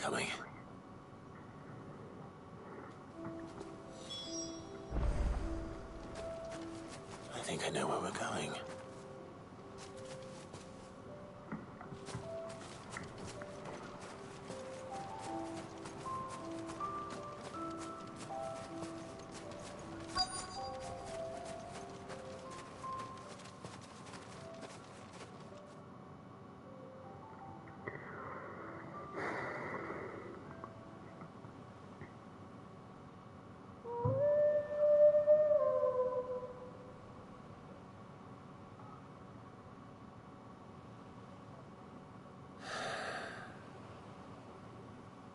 coming. I think I know where we're going.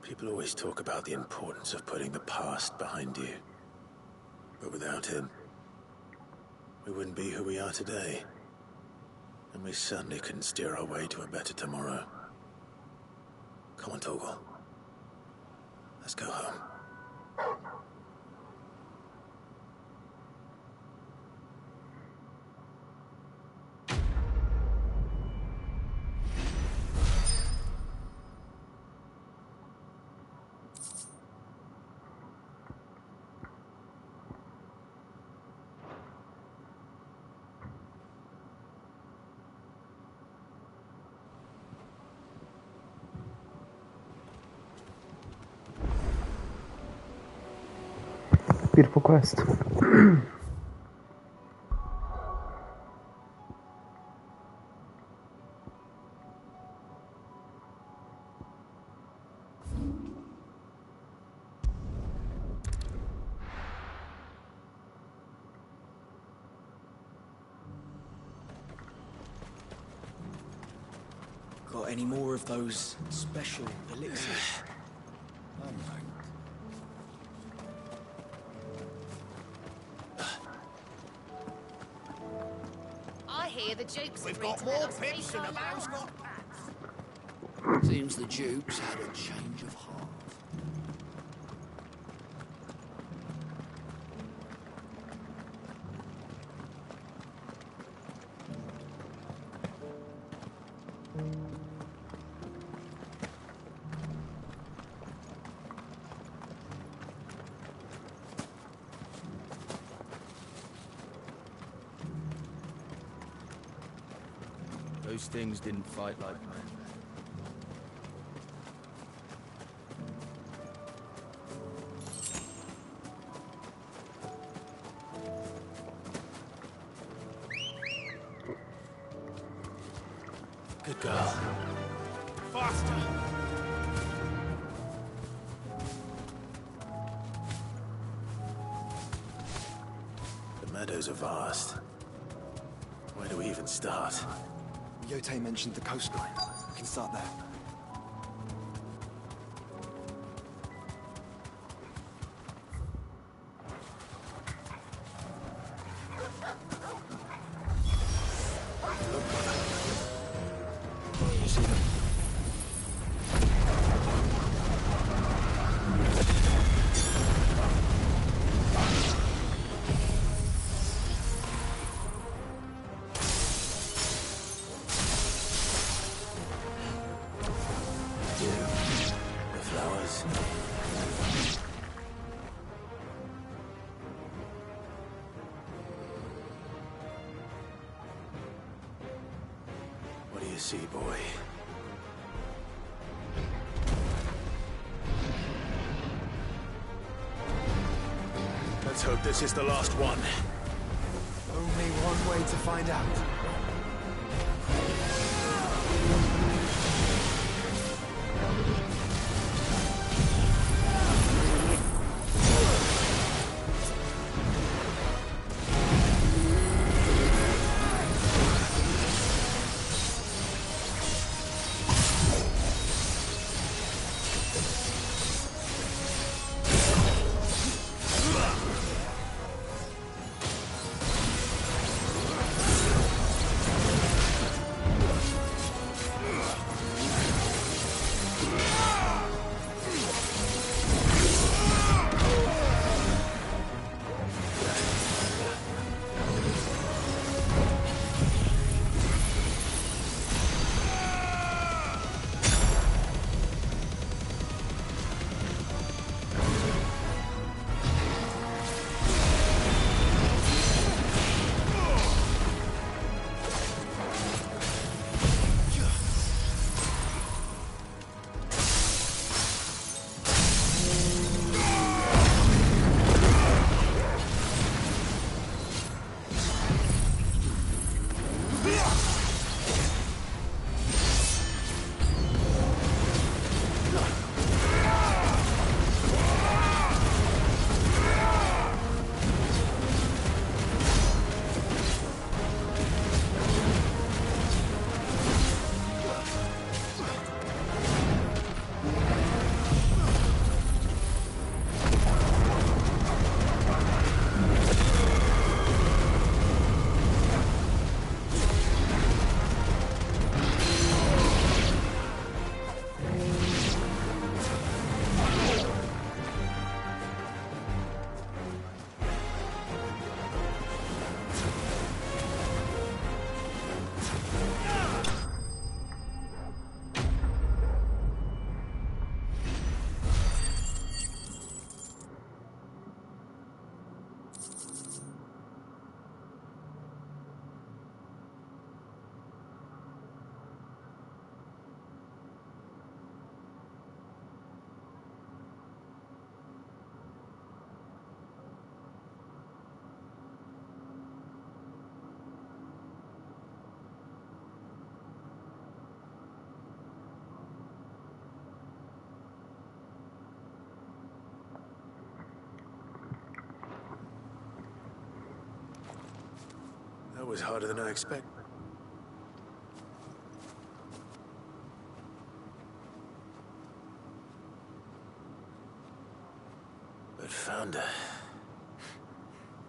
People always talk about the importance of putting the past behind you. But without him, we wouldn't be who we are today. And we certainly couldn't steer our way to a better tomorrow. Come on, Torgal. Let's go home. Beautiful quest. Got any more of those special elixirs? Oh no. The Dukes We've got more pips than a man's got pants. Seems the Dukes had a change of heart. Those things didn't fight like men. Good girl. Faster! The meadows are vast. Where do we even start? Yote mentioned the coastline. We can start there. You see them? The flowers. What do you see, boy? Let's hope this is the last one. Only one way to find out. was harder than I expected. But found her.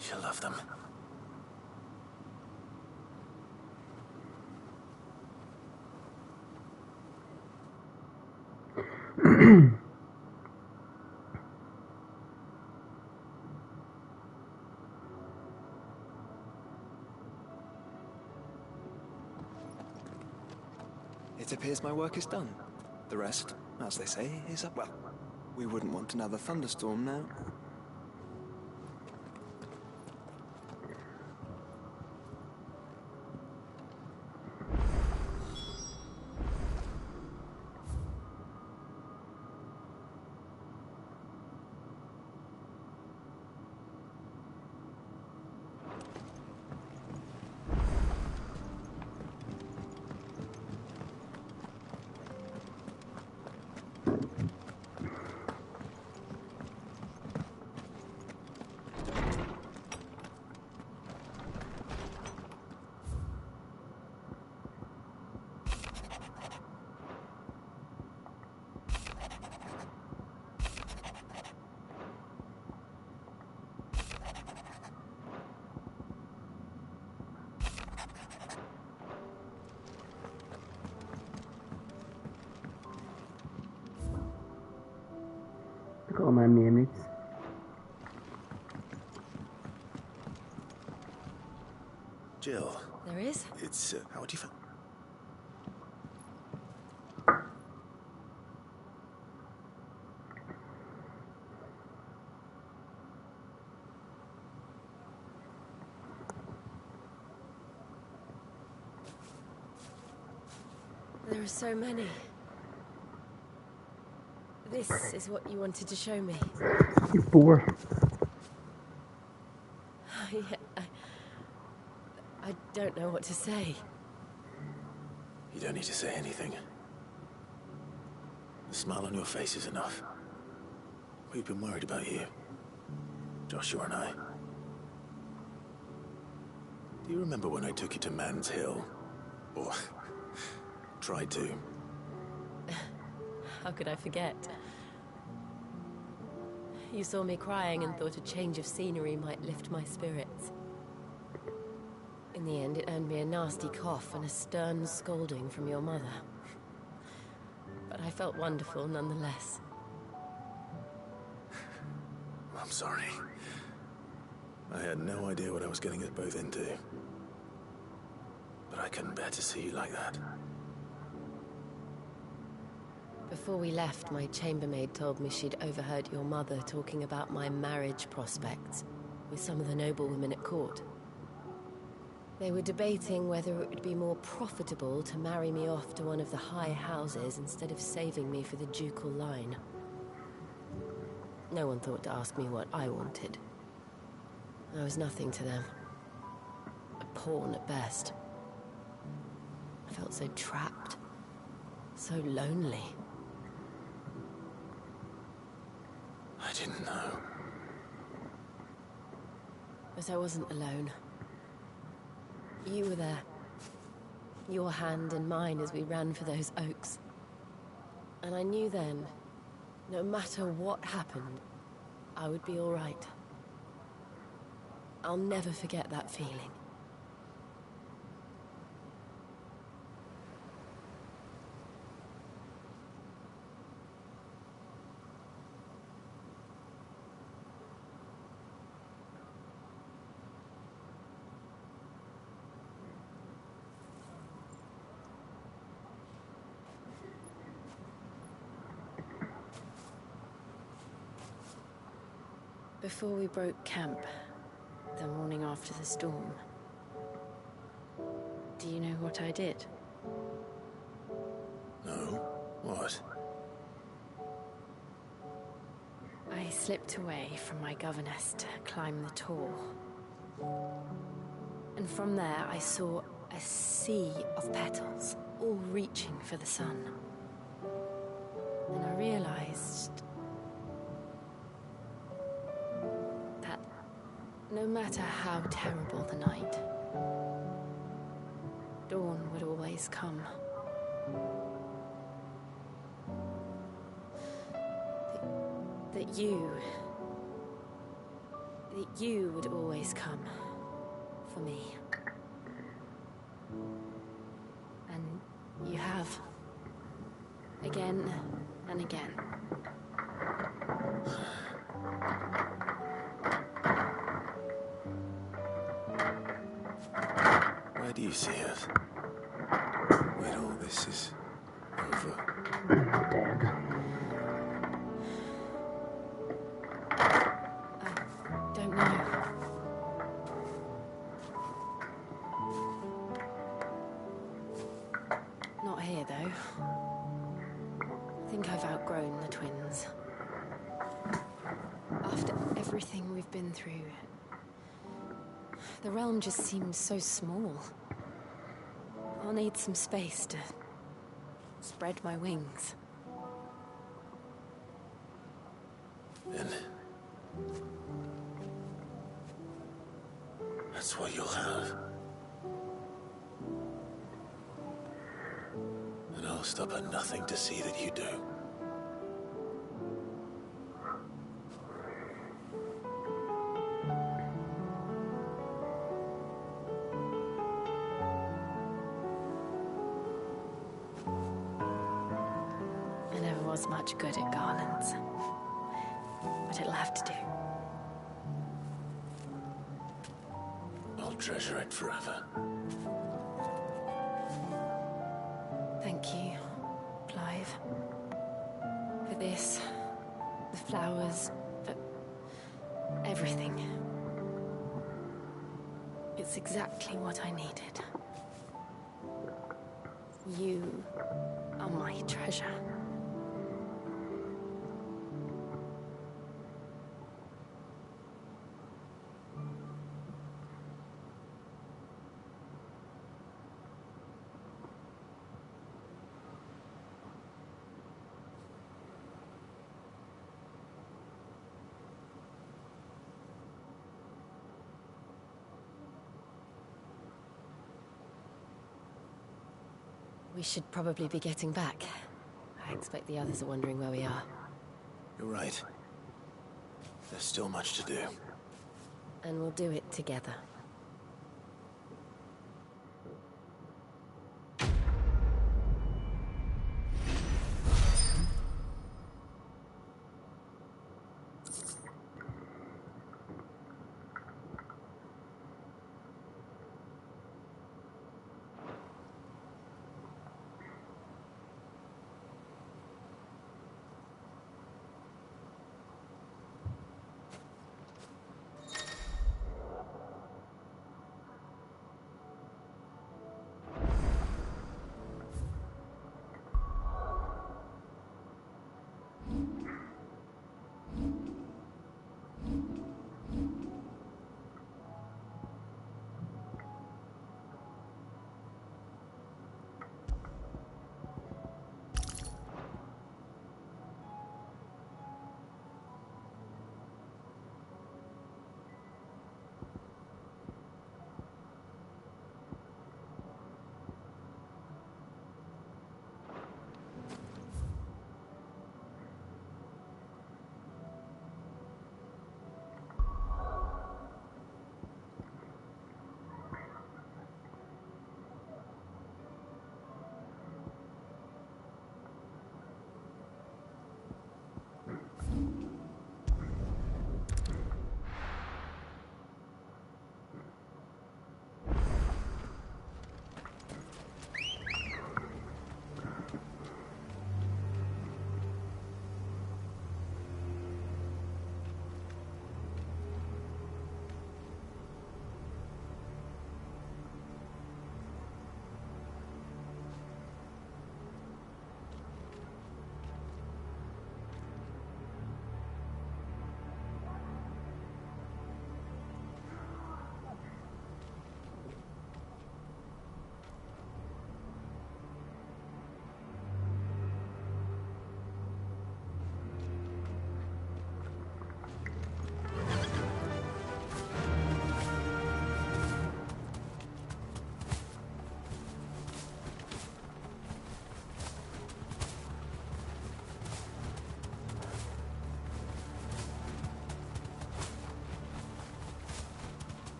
She'll love them. It appears my work is done. The rest, as they say, is up. Well, we wouldn't want another thunderstorm now. Look at all my memories. Jill. There is? It's, how would you find... There are so many. This is what you wanted to show me. You're bored. Yeah, I don't know what to say. You don't need to say anything. The smile on your face is enough. We've been worried about you. Joshua and I. Do you remember when I took you to Man's Hill? Or... tried to? How could I forget? You saw me crying and thought a change of scenery might lift my spirits. In the end, it earned me a nasty cough and a stern scolding from your mother. But I felt wonderful nonetheless. I'm sorry. I had no idea what I was getting us both into. But I couldn't bear to see you like that. Before we left, my chambermaid told me she'd overheard your mother talking about my marriage prospects with some of the noblewomen at court. They were debating whether it would be more profitable to marry me off to one of the high houses instead of saving me for the ducal line. No one thought to ask me what I wanted. I was nothing to them. A pawn at best. I felt so trapped. So lonely. I didn't know. But I wasn't alone. You were there. Your hand in mine as we ran for those oaks. And I knew then, no matter what happened, I would be all right. I'll never forget that feeling. Before we broke camp, the morning after the storm, do you know what I did? No? What? I slipped away from my governess to climb the tor. And from there I saw a sea of petals, all reaching for the sun. And I realized that no matter how terrible the night, always come. That you would always come for me. And you have. Again and again. Where do you see us? When all this is over? Dead. I don't know. Not here, though. I think I've outgrown the twins. After everything we've been through, the realm just seems so small. I'll need some space to spread my wings. And that's what you'll have. And I'll stop at nothing to see that you do. I never was much good at garlands, but it'll have to do. I'll treasure it forever. Thank you, Clive. For this, the flowers, for everything. It's exactly what I needed. You are my treasure. We should probably be getting back. I expect the others are wondering where we are. You're right. There's still much to do. And we'll do it together.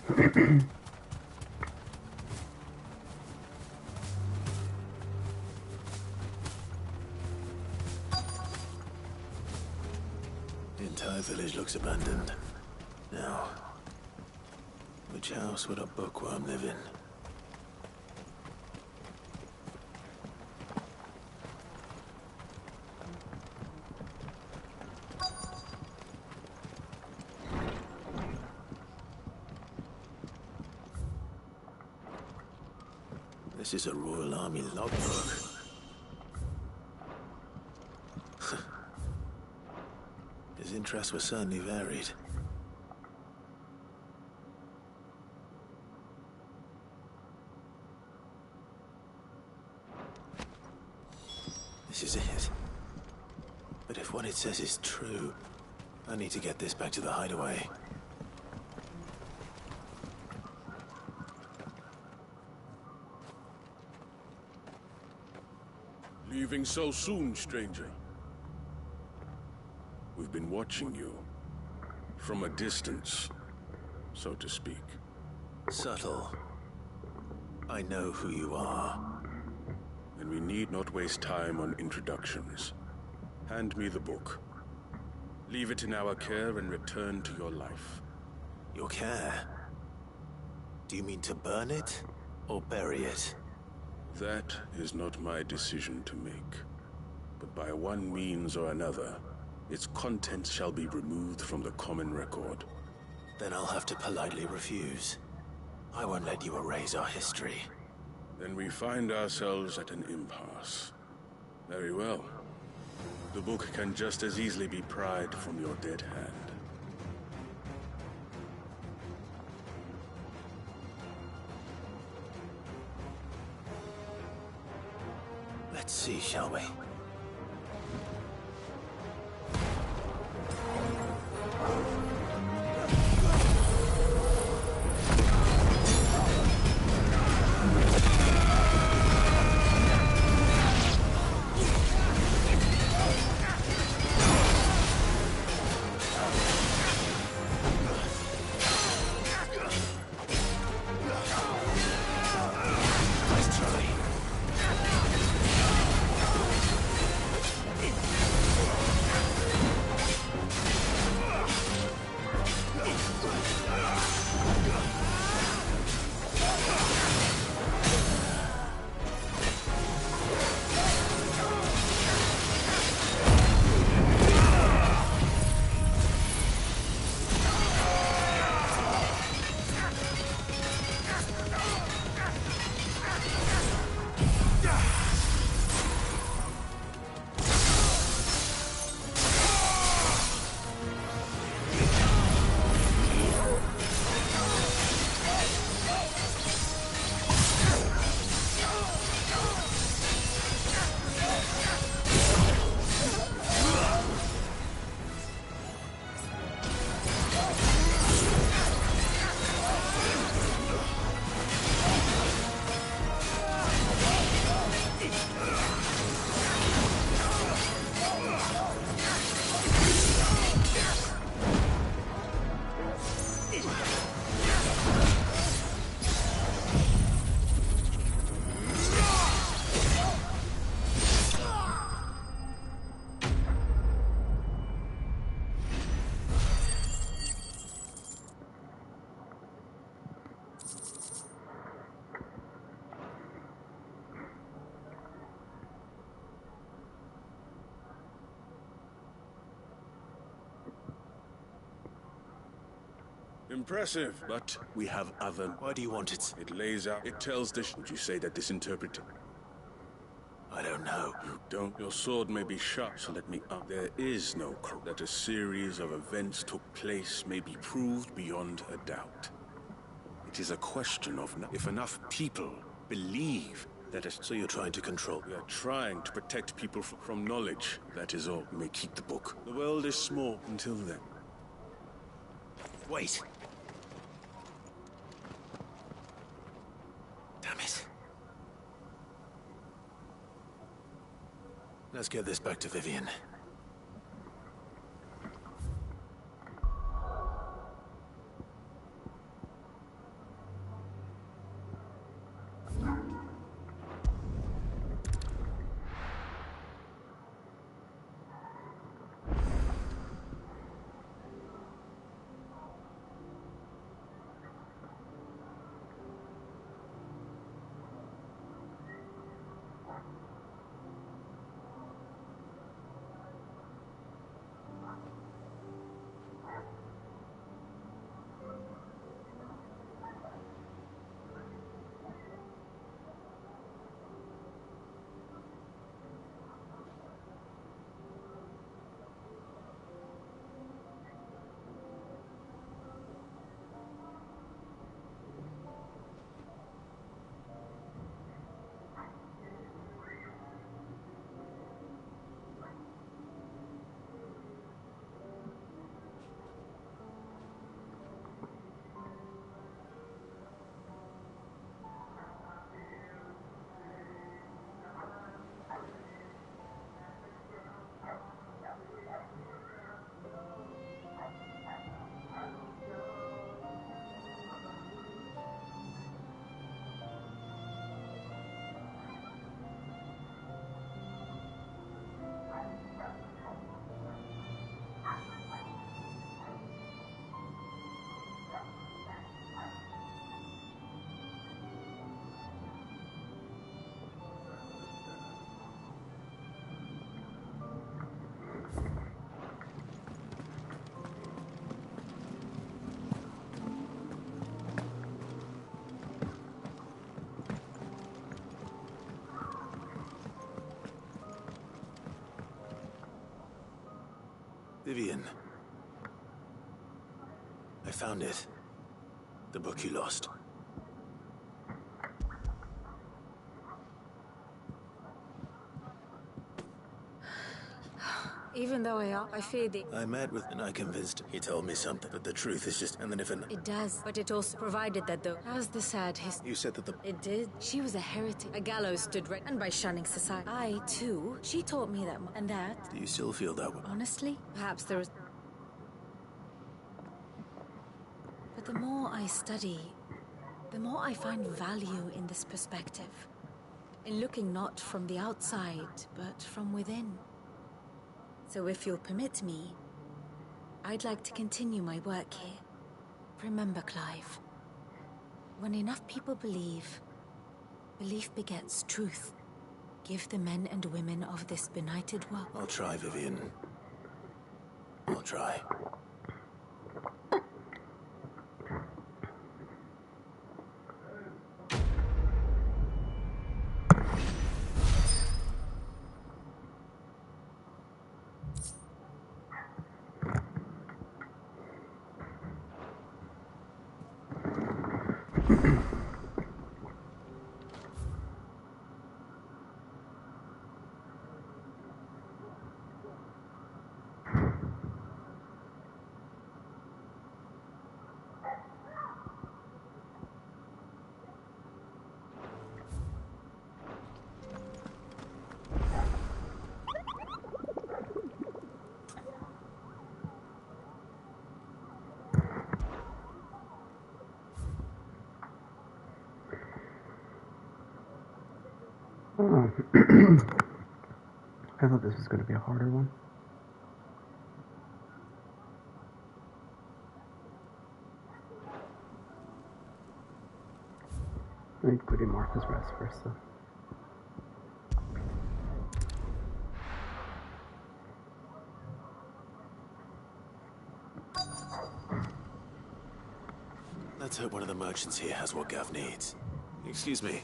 The entire village looks abandoned. Now, which house would a bookworm live in? This is a Royal Army logbook. His interests were certainly varied. This is it. But if what it says is true, I need to get this back to the hideaway. Leaving so soon, stranger? We've been watching you. From a distance, so to speak. Subtle. I know who you are. And we need not waste time on introductions. Hand me the book. Leave it in our care and return to your life. Your care? Do you mean to burn it, or bury it? That is not my decision to make. But by one means or another, its contents shall be removed from the common record. Then I'll have to politely refuse. I won't let you erase our history. Then we find ourselves at an impasse. Very well. The book can just as easily be pried from your dead hand. Let's see, shall we? Impressive, but we have other... Why do you want it? It lays out... It tells the... Would you say that this interpreter... I don't know. You don't? Your sword may be sharp, so let me up. There is no clue that a series of events took place may be proved beyond a doubt. It is a question of if enough people believe that a... So you're trying to control? We are trying to protect people from knowledge. That is all. You may keep the book. The world is small until then. Wait. Damn it. Let's get this back to Vivian. Vivian. I found it. The book you lost. Even though I feared it. I met with and I convinced him. He told me something, but the truth is just... And then if an... It does, but it also provided that though. How's the sad history? You said that the... It did. She was a heretic. A gallows stood right, and by shunning society. I, too, she taught me that, and that... Do you still feel that way? Honestly, perhaps there was... But the more I study, the more I find value in this perspective. In looking not from the outside, but from within. So if you'll permit me, I'd like to continue my work here. Remember, Clive, when enough people believe, belief begets truth. Give the men and women of this benighted world. I'll try, Vivian. I'll try. Oh. I thought this was going to be a harder one. I need to put in Martha's Rest first, though. Let's hope one of the merchants here has what Gav needs. Excuse me.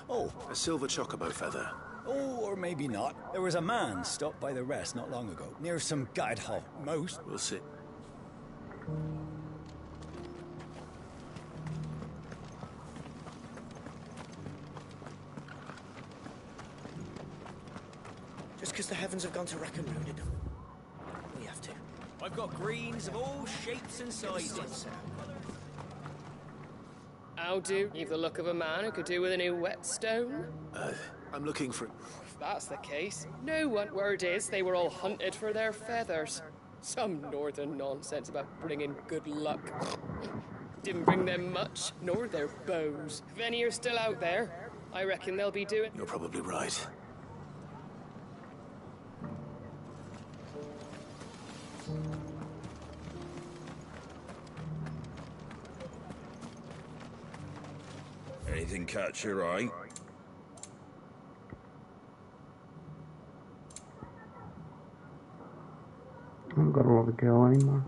Oh, a silver chocobo feather. Oh, or maybe not. There was a man stopped by the rest not long ago, near some guide hall. Most. We'll see. Just because the heavens have gone to rack and ruin it, we have to. I've got greens of all shapes and sizes. How do? You've the look of a man who could do with a new whetstone. I'm looking for... If that's the case, no one. Word is they were all hunted for their feathers. Some northern nonsense about bringing good luck. Didn't bring them much, nor their bows. If any are still out there, I reckon they'll be doing... You're probably right. Anything catch your eye? I haven't got a lot of girl anymore.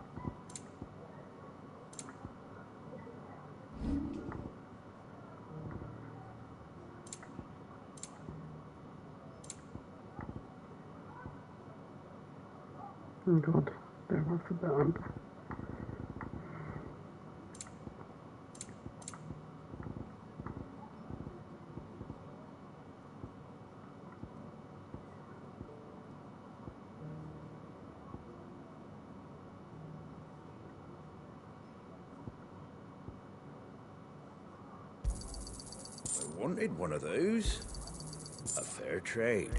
Oh god, there was the band. I wanted one of those. A fair trade.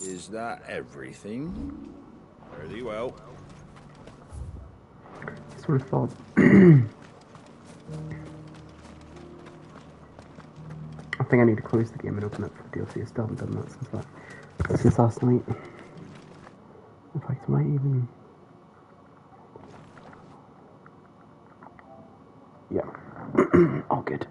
Is that everything? Fairly well. Sort of thought. I think I need to close the game and open it for DLC. I still haven't done that since last night. In fact, I might even... Yeah. All good.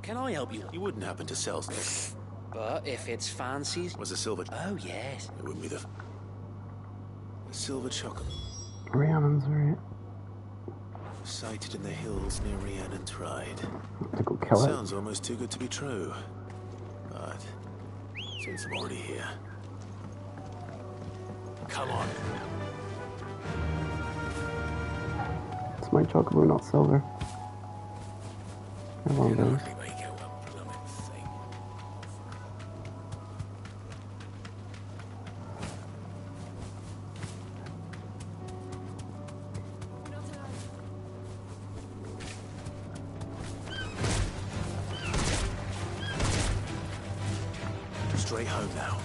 can I help you? You wouldn't happen to sell... But if it's fancies... Was a silver... Oh, yes. It wouldn't be the... A silver chocolate. Rhiannon's right. Sighted in the hills near Rhiannon's Ride. To go kill it. Sounds almost too good to be true. But... since I'm already here... Come on. It's my chocobo, not silver. How long goes? Straight home now.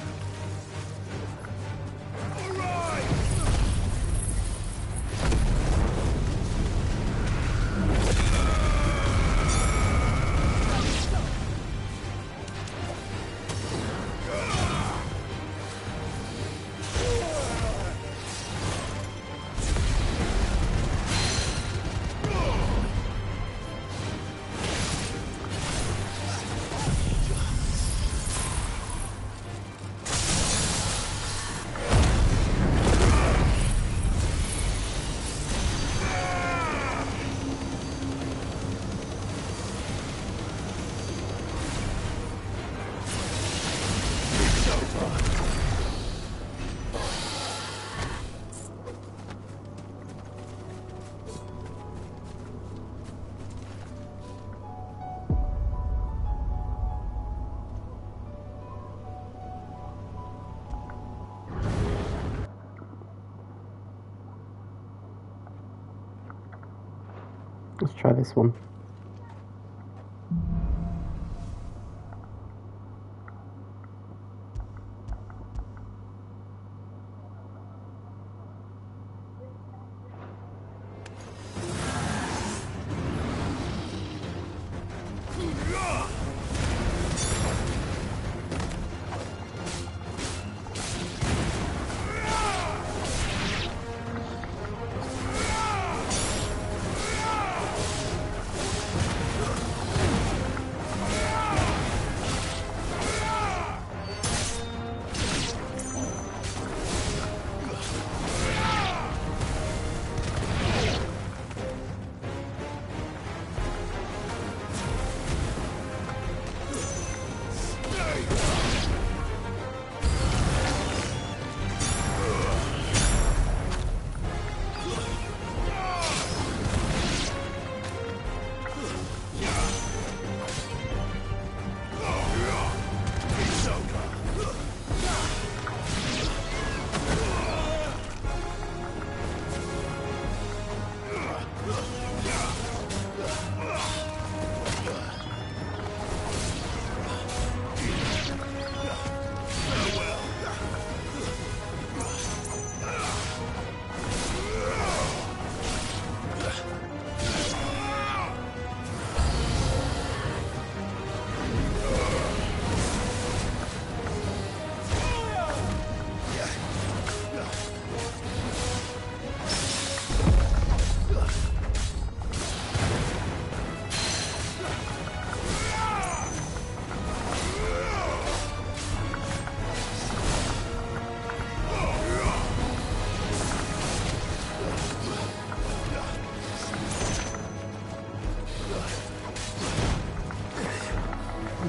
Let's try this one.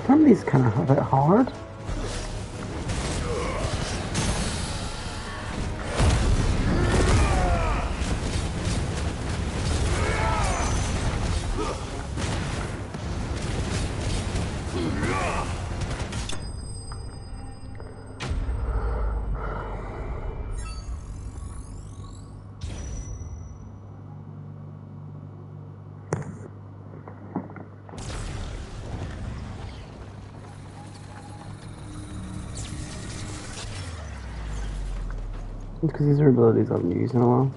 Some of these kind of have it hard. Because these are abilities I haven't used in a while.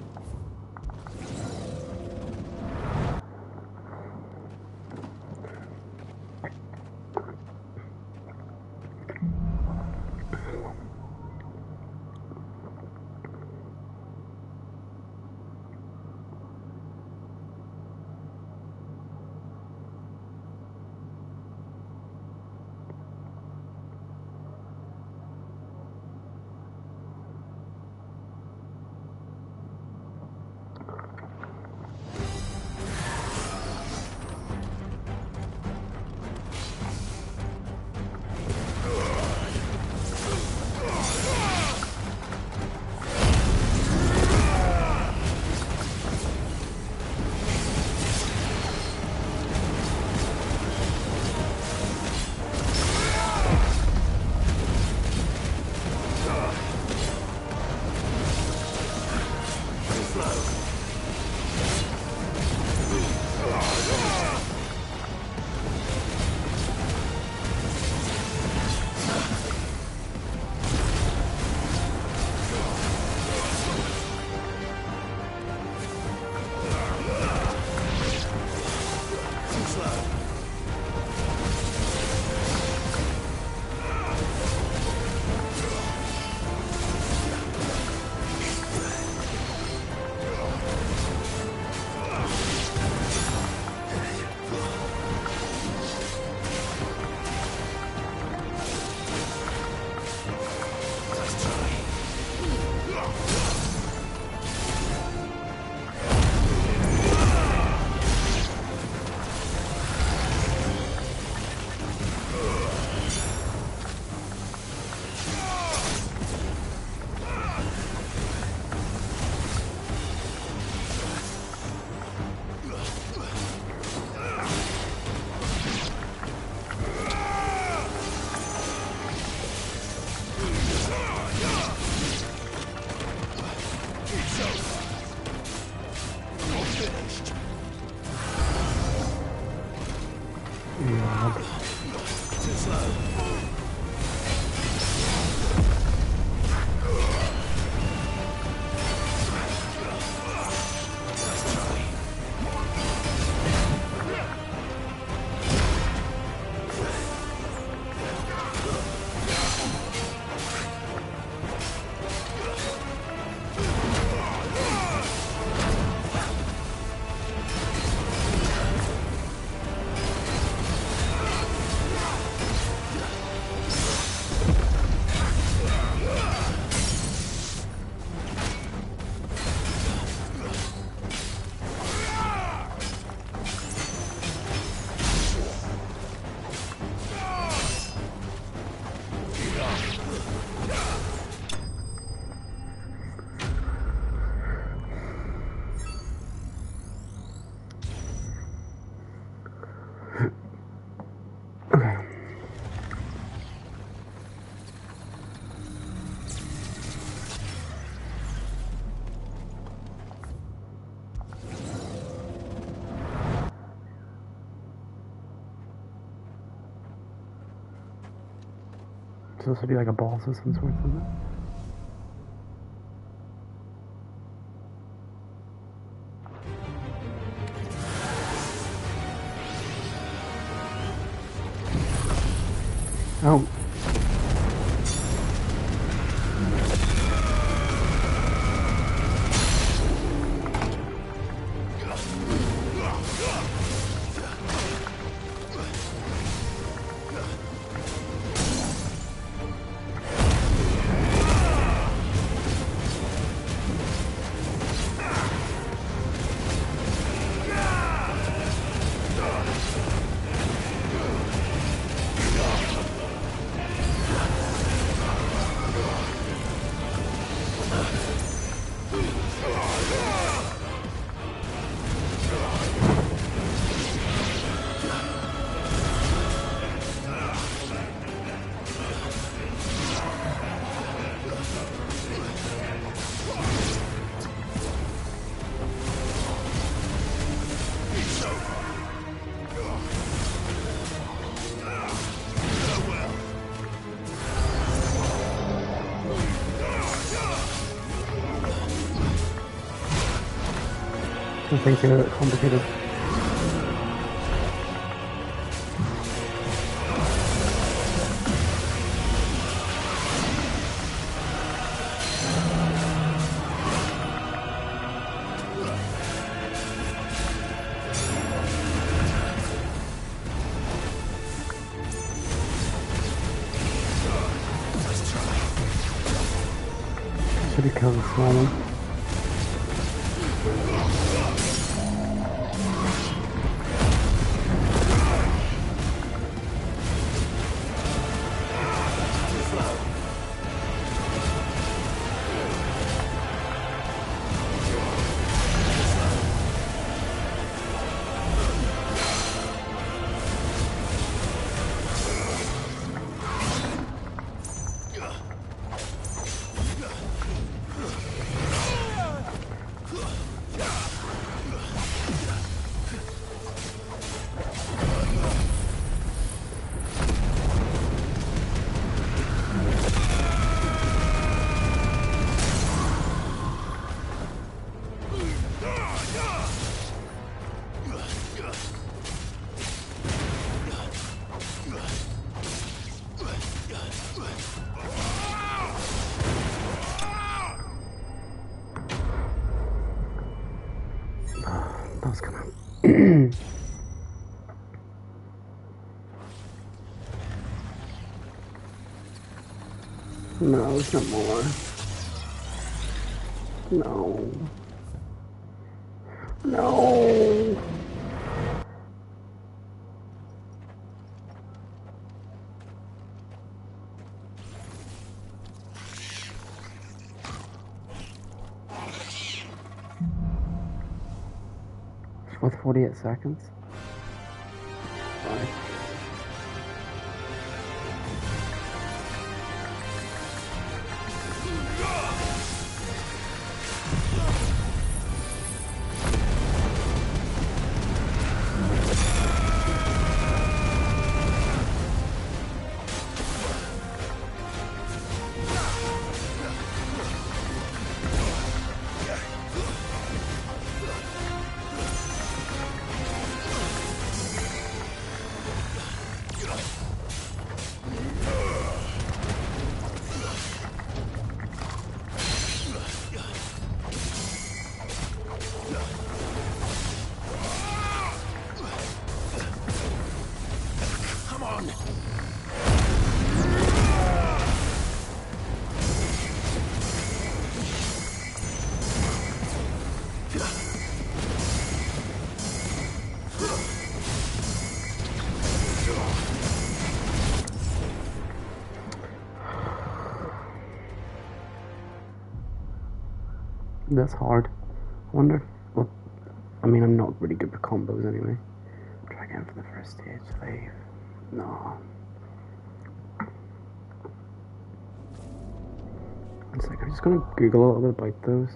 Supposed to be like a boss of some sort, isn't it? Oh. I think they're complicated. Should have killed the small one. No, it's not more. No. No. It's worth 48 seconds. Bye. That's hard. I wonder if, well, I mean, I'm not really good with combos anyway. Try again for the first stage. Save. No. One second, I'm just gonna Google a little bit about those.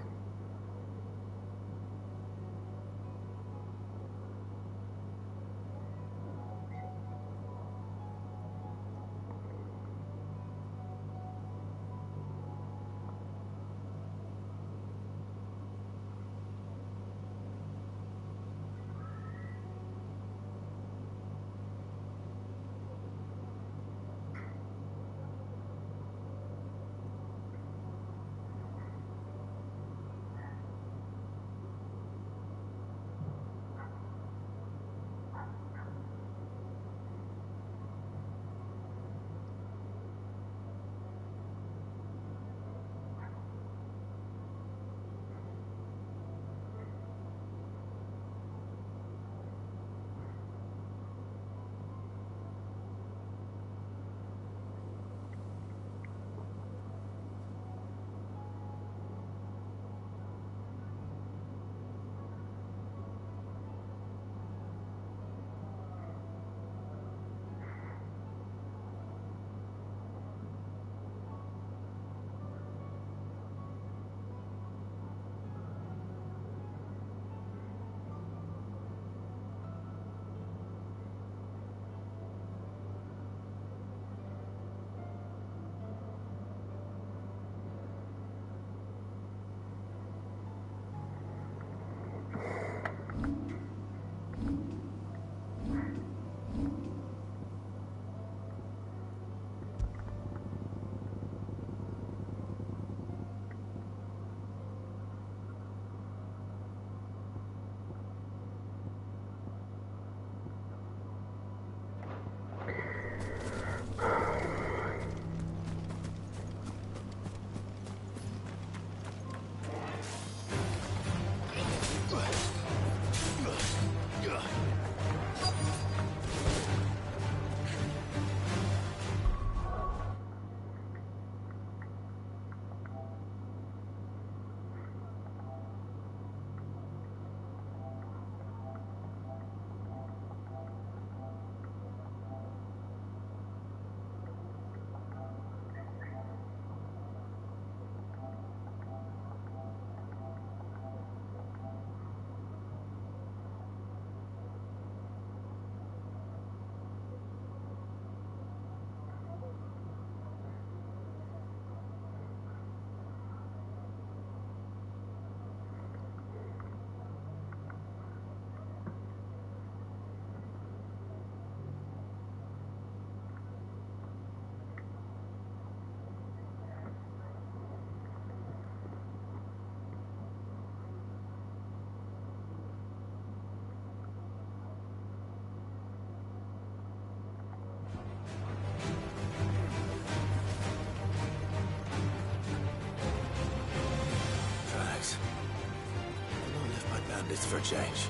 and it's for a change.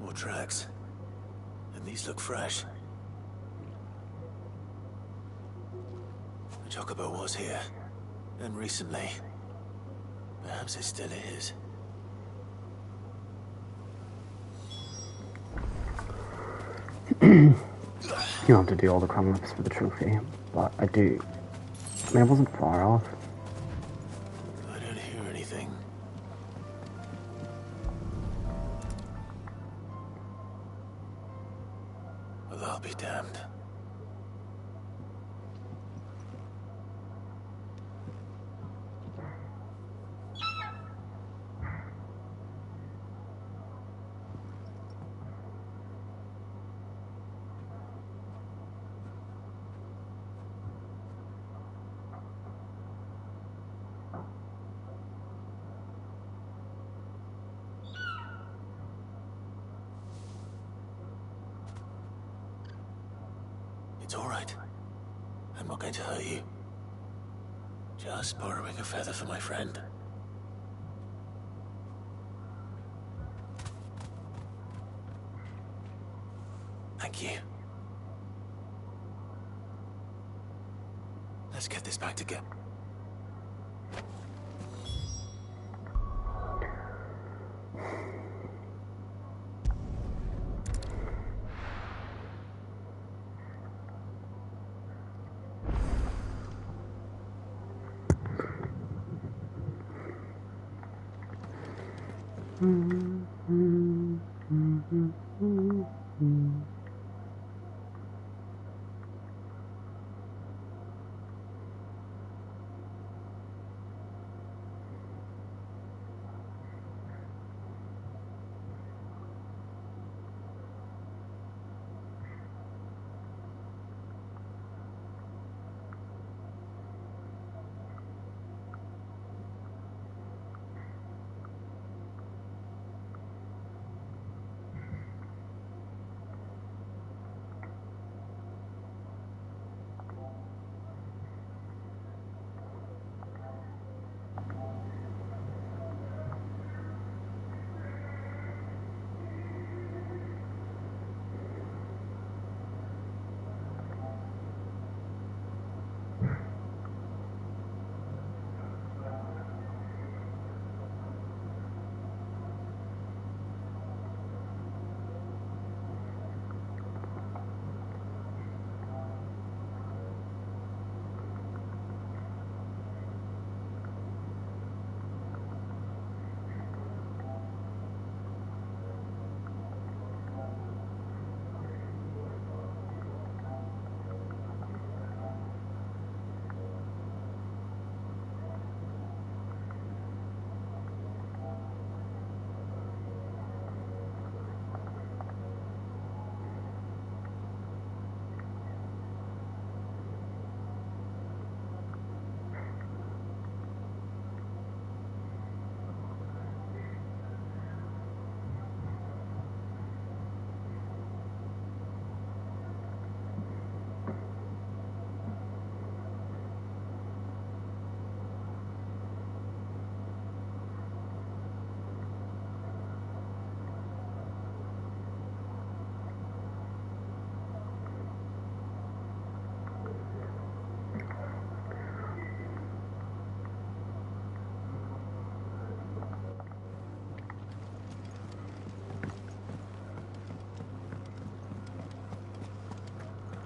More tracks. And these look fresh. The Chocobo was here. And recently. Perhaps it still is. You don't have to do all the crumb ups for the trophy, but I do. I mean, I wasn't far off. I don't hear anything. Well, I'll be damned. It's all right. I'm not going to hurt you. Just borrowing a feather for my friend. Thank you. Let's get this back together.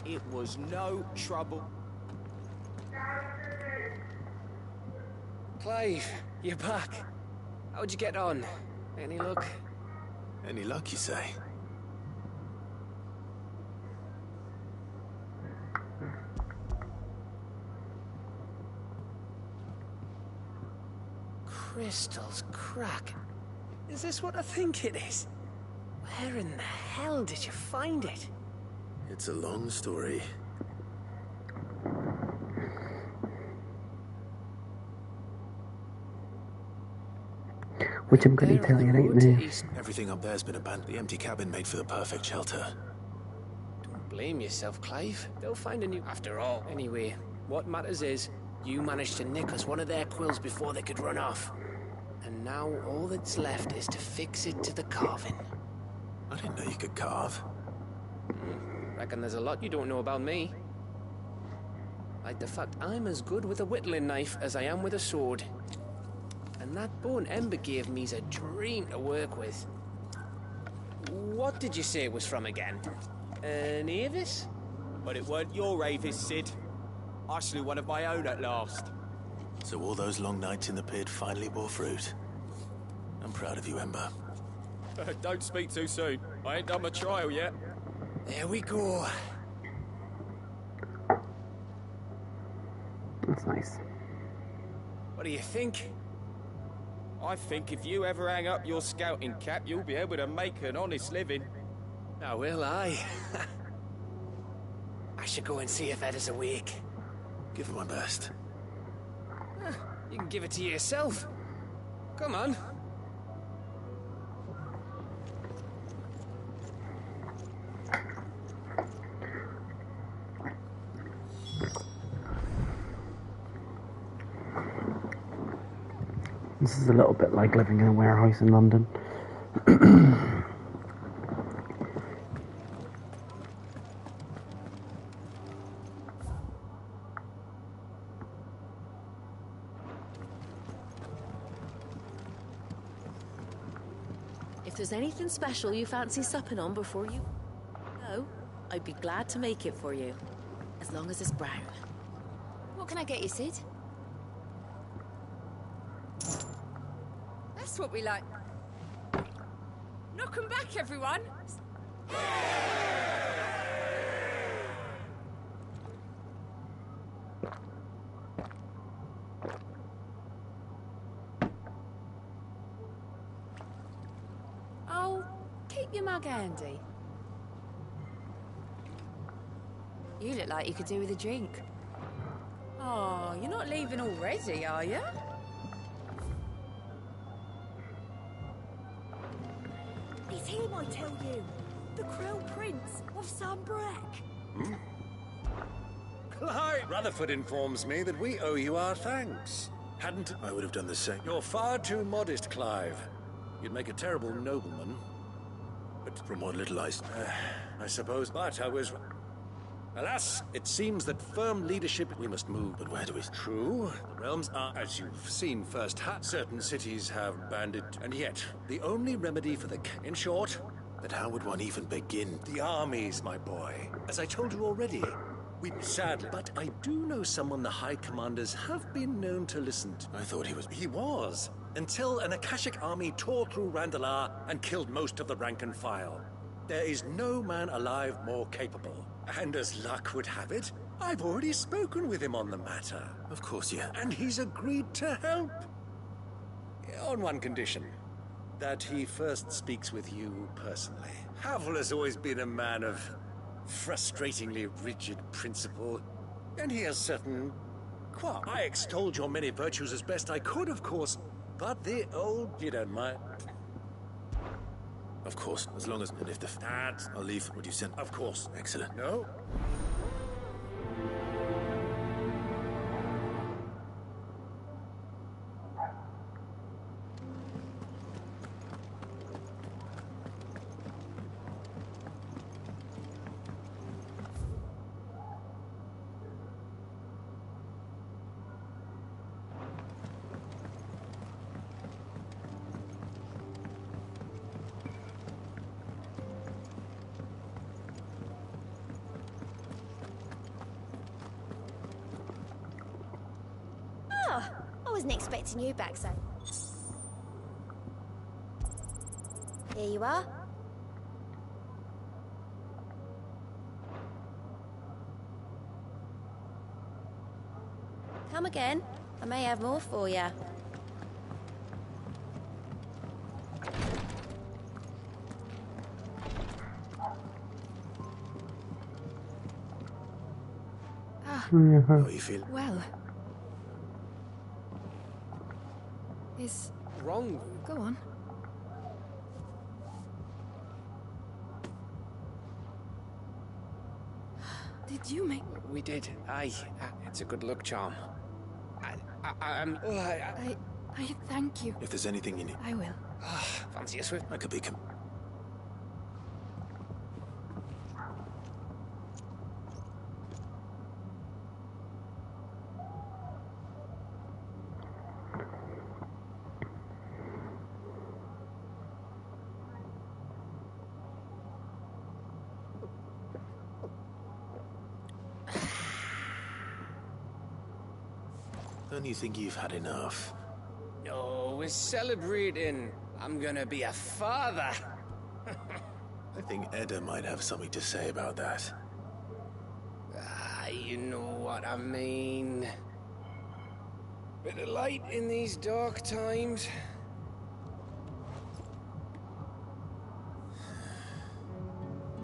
It was no trouble. Clive, you're back. How'd you get on? Any luck? Any luck, you say? Crystal's crack. Is this what I think it is? Where in the hell did you find it? It's a long story. Which I'm going to tell you right now. Everything up there's been abandoned. The empty cabin made for the perfect shelter. Don't blame yourself, Clive. They'll find a new... After all. Anyway, what matters is, you managed to nick us one of their quills before they could run off. And now all that's left is to fix it to the carving. I didn't know you could carve. Reckon there's a lot you don't know about me. Like the fact I'm as good with a whittling knife as I am with a sword. And that bone Ember gave me's a dream to work with. What did you say it was from again? An Avis? But it weren't your Avis, Sid. I slew one of my own at last. So all those long nights in the pit finally bore fruit. I'm proud of you, Ember. Don't speak too soon. I ain't done my trial yet. There we go. That's nice. What do you think? I think if you ever hang up your scouting cap, you'll be able to make an honest living. Now will I? I should go and see if Ed is awake. Give it my best. You can give it to yourself. Come on. This is a little bit like living in a warehouse in London. If there's anything special you fancy supping on before you go, I'd be glad to make it for you. As long as it's brown. What can I get you, Sid? That's what we like. Knock 'em back, everyone! Oh, keep your mug handy. You look like you could do with a drink. Oh, you're not leaving already, are you? It's him, I tell you. The Crown Prince of Sambrek. Clive! Rutherford informs me that we owe you our thanks. Hadn't... I would have done the same. You're far too modest, Clive. You'd make a terrible nobleman. But from what little I suppose, but I was... Alas, it seems that firm leadership we must move. But where do we... True, the realms are, as you've seen firsthand. Certain cities have banded, and yet, the only remedy for the... In short... But how would one even begin? The armies, my boy. As I told you already, we... Sadly, but I do know someone the High Commanders have been known to listen to. I thought he was... He was, until an Akashic army tore through Randalar and killed most of the rank and file. There is no man alive more capable. And as luck would have it, I've already spoken with him on the matter. Of course, yeah. And he's agreed to help. On one condition. That he first speaks with you personally. Havel has always been a man of frustratingly rigid principle. And he has certain quirks. I extolled your many virtues as best I could, of course. But the old... You don't mind... Of course, as long as... And if the... I'll leave what you sent. Of course. Excellent. No? I wasn't expecting you back so. Here you are. Come again. I may have more for you. How are you feeling? Well... Is wrong. Go on. Did you make... We did. Aye. It's a good luck charm. I'm... I thank you. If there's anything you need... I will. Fancy a swift... I could be... Don't you think you've had enough? No, we're celebrating. I'm gonna be a father. I think Edda might have something to say about that. You know what I mean. Bit of light in these dark times.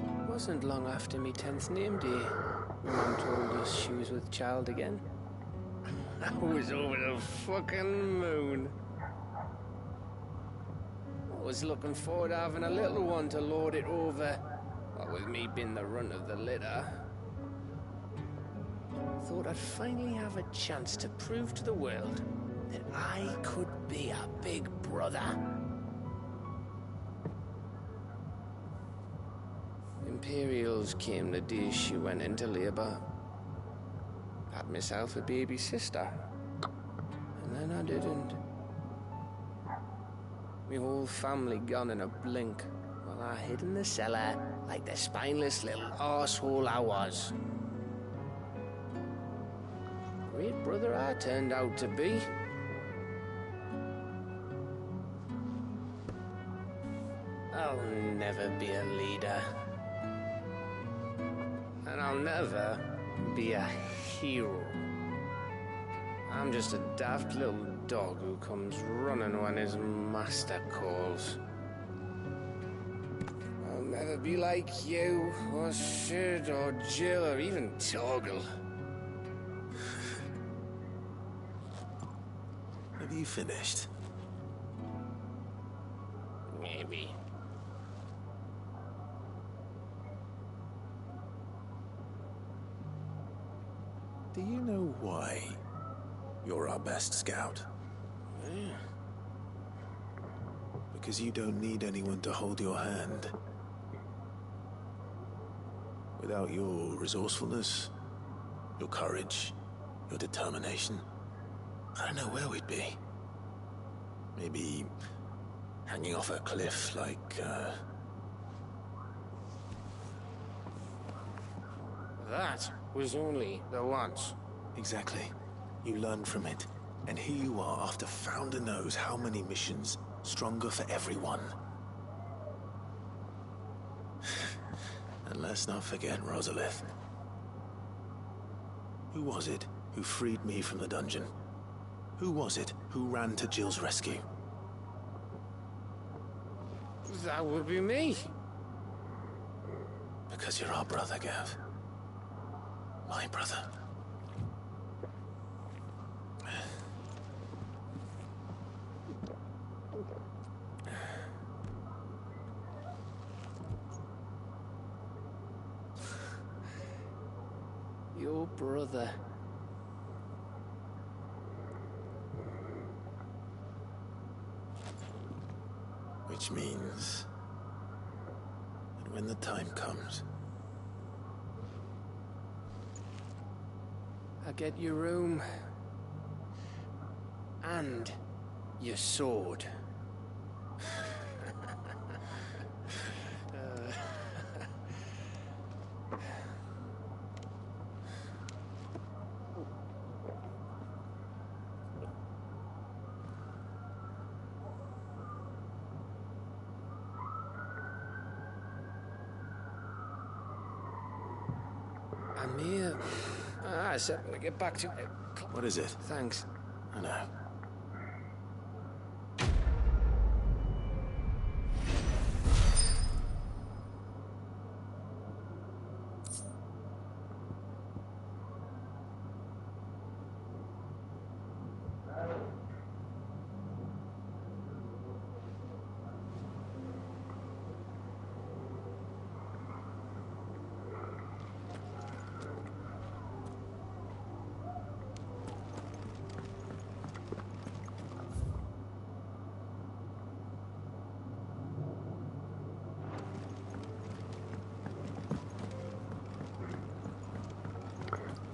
It wasn't long after me 10th name day. Mum told us she was with child again. I was over the fucking moon. I was looking forward to having a little one to lord it over. What with me being the runt of the litter. Thought I'd finally have a chance to prove to the world that I could be a big brother. Imperials came the day she went into labor. Had myself a baby sister. And then I didn't. My whole family gone in a blink, while I hid in the cellar like the spineless little arsehole I was. Great brother I turned out to be. I'll never be a leader. And I'll never be a hero. I'm just a daft little dog who comes running when his master calls. I'll never be like you, or Sid, or Jill, or even Torgal. Have you finished? Maybe. Do you know why you're our best scout? Yeah. Because you don't need anyone to hold your hand. Without your resourcefulness, your courage, your determination, I don't know where we'd be. Maybe hanging off a cliff like, That was only the once. Exactly. You learn from it. And here you are after Founder knows how many missions, stronger for everyone. And let's not forget Rosalith. Who was it who freed me from the dungeon? Who was it who ran to Jill's rescue? That would be me. Because you're our brother, Gav. My brother. Your brother. Which means that when the time comes, I get your room. And your sword. I'm here. I said we'll get back to it. What is it? Thanks. I know.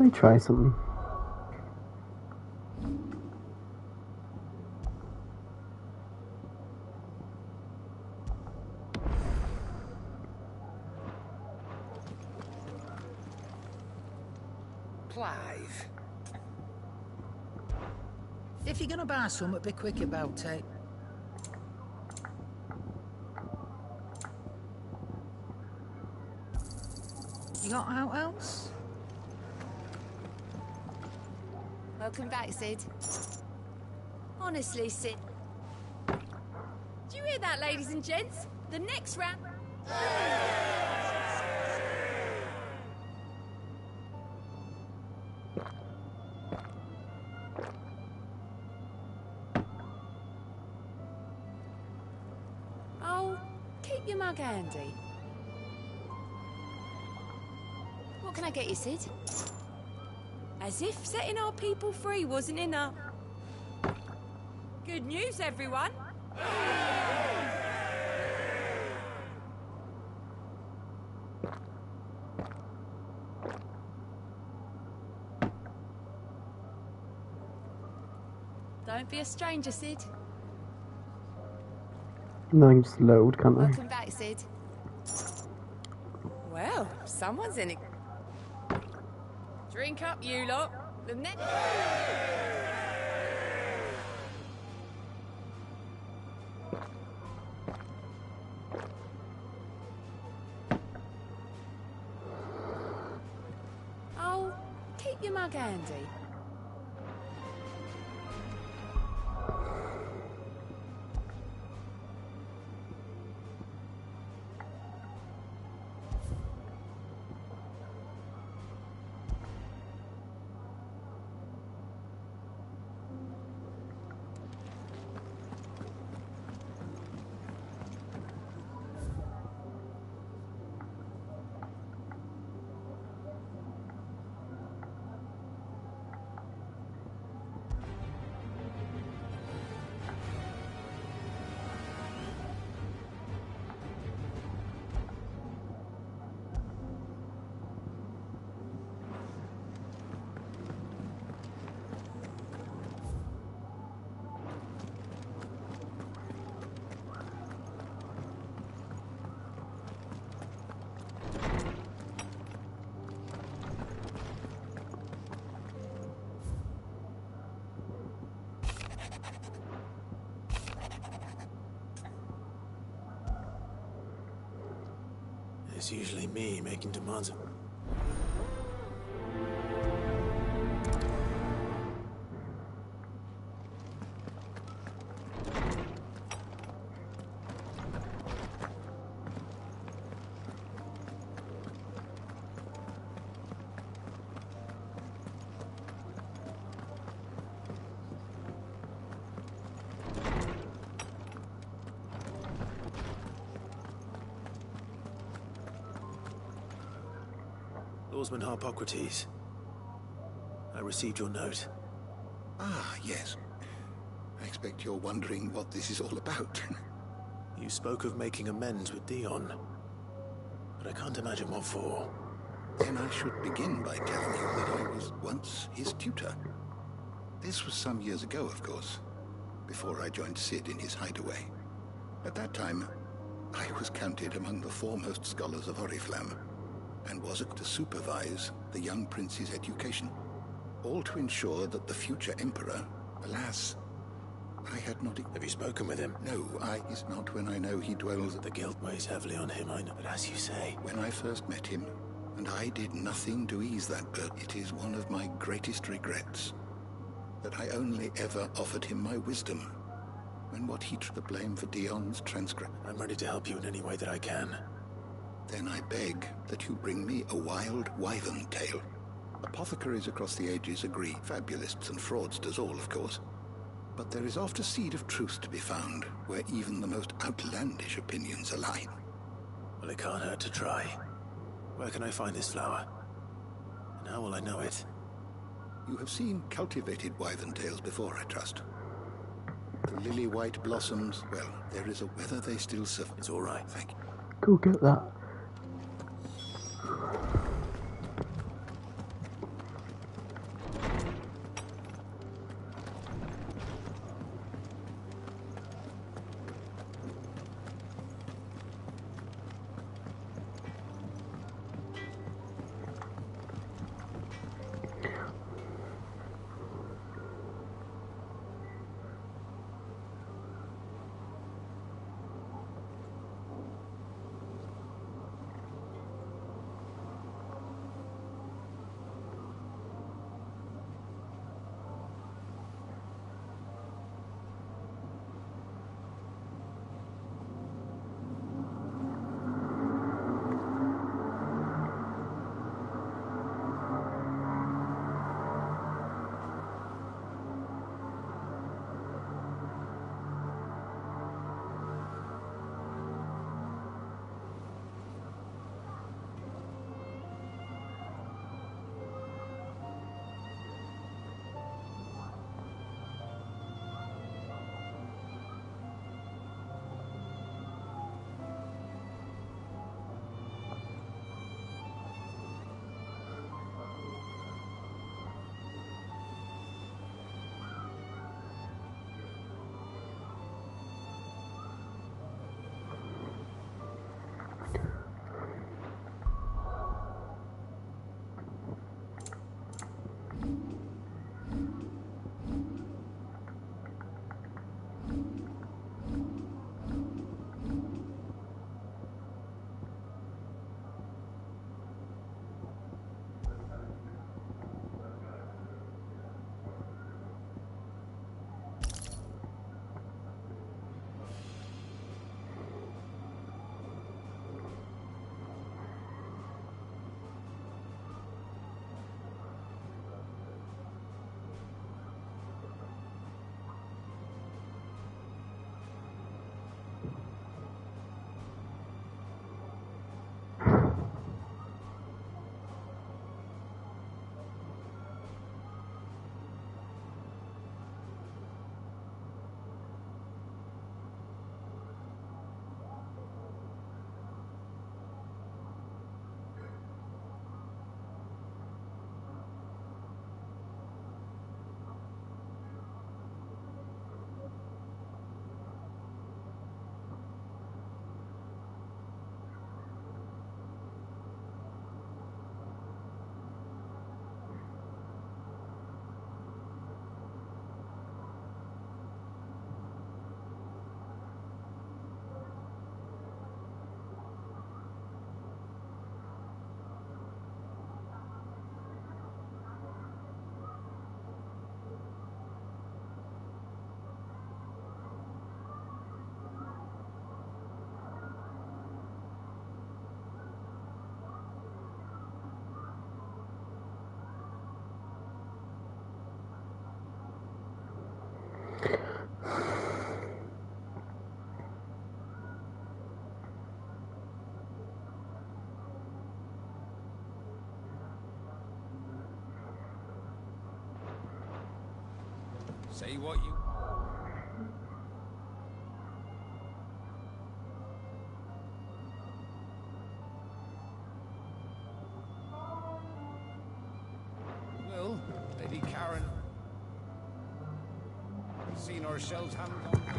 Let me try something. Clive. If you're gonna buy something, be quick about it. You got out else? Welcome back, Sid. Honestly, Sid. Do you hear that, ladies and gents? The next round... Oh, keep your mug handy. What can I get you, Sid? As if setting our people free wasn't enough. Good news, everyone. Don't be a stranger, Sid. No, I can just load, can't I? Welcome back, Sid. Well, someone's in it. Drink up, you lot. The next... Oh, keep your mug handy. It's usually me making demands of... Lawsman Harpocrates. I received your note. Ah, yes. I expect you're wondering what this is all about. You spoke of making amends with Dion, but I can't imagine what for. Then I should begin by telling you that I was once his tutor. This was some years ago, of course, before I joined Sid in his hideaway. At that time, I was counted among the foremost scholars of Oriflamme, and was to supervise the young prince's education, all to ensure that the future emperor, alas, I had not... Have you spoken with him? No, is not when I know he dwells... The guilt weighs heavily on him, I know, but as you say... When I first met him, and I did nothing to ease that burden, it is one of my greatest regrets that I only ever offered him my wisdom, when what he took the blame for Dion's transcript. I'm ready to help you in any way that I can. Then I beg that you bring me a wild wyvern tale. Apothecaries across the ages agree, fabulists and fraudsters all, of course. But there is oft a seed of truth to be found, where even the most outlandish opinions align. Well, it can't hurt to try. Where can I find this flower? And how will I know it? You have seen cultivated wyvern tales before, I trust. The lily-white blossoms, well, there is a whether they still survive. It's all right. Thank you. Go get that. Say what you... Well, Lady Karen... We've seen ourselves haven't gone there.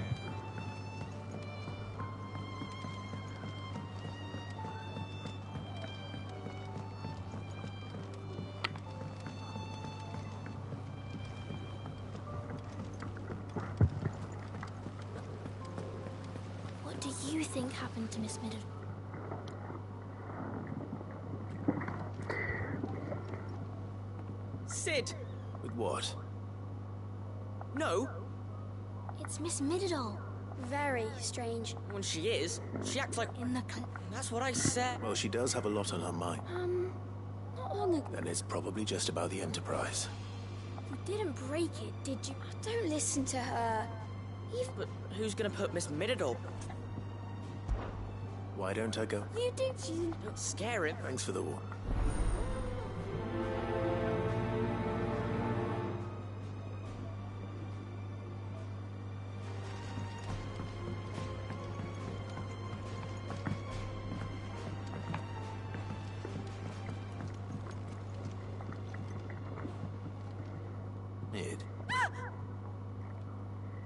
What do you think happened to Miss Middleton? Sid! With what? No! It's Miss Middledore. Very strange. When she is, she acts like... In the That's what I said. Well, she does have a lot on her mind. Not long ago. And it's probably just about the Enterprise. You didn't break it, did you? Don't listen to her. But who's gonna put Miss Middledore? Why don't I go? You did. You... Don't scare him. Thanks for the warning. Mid.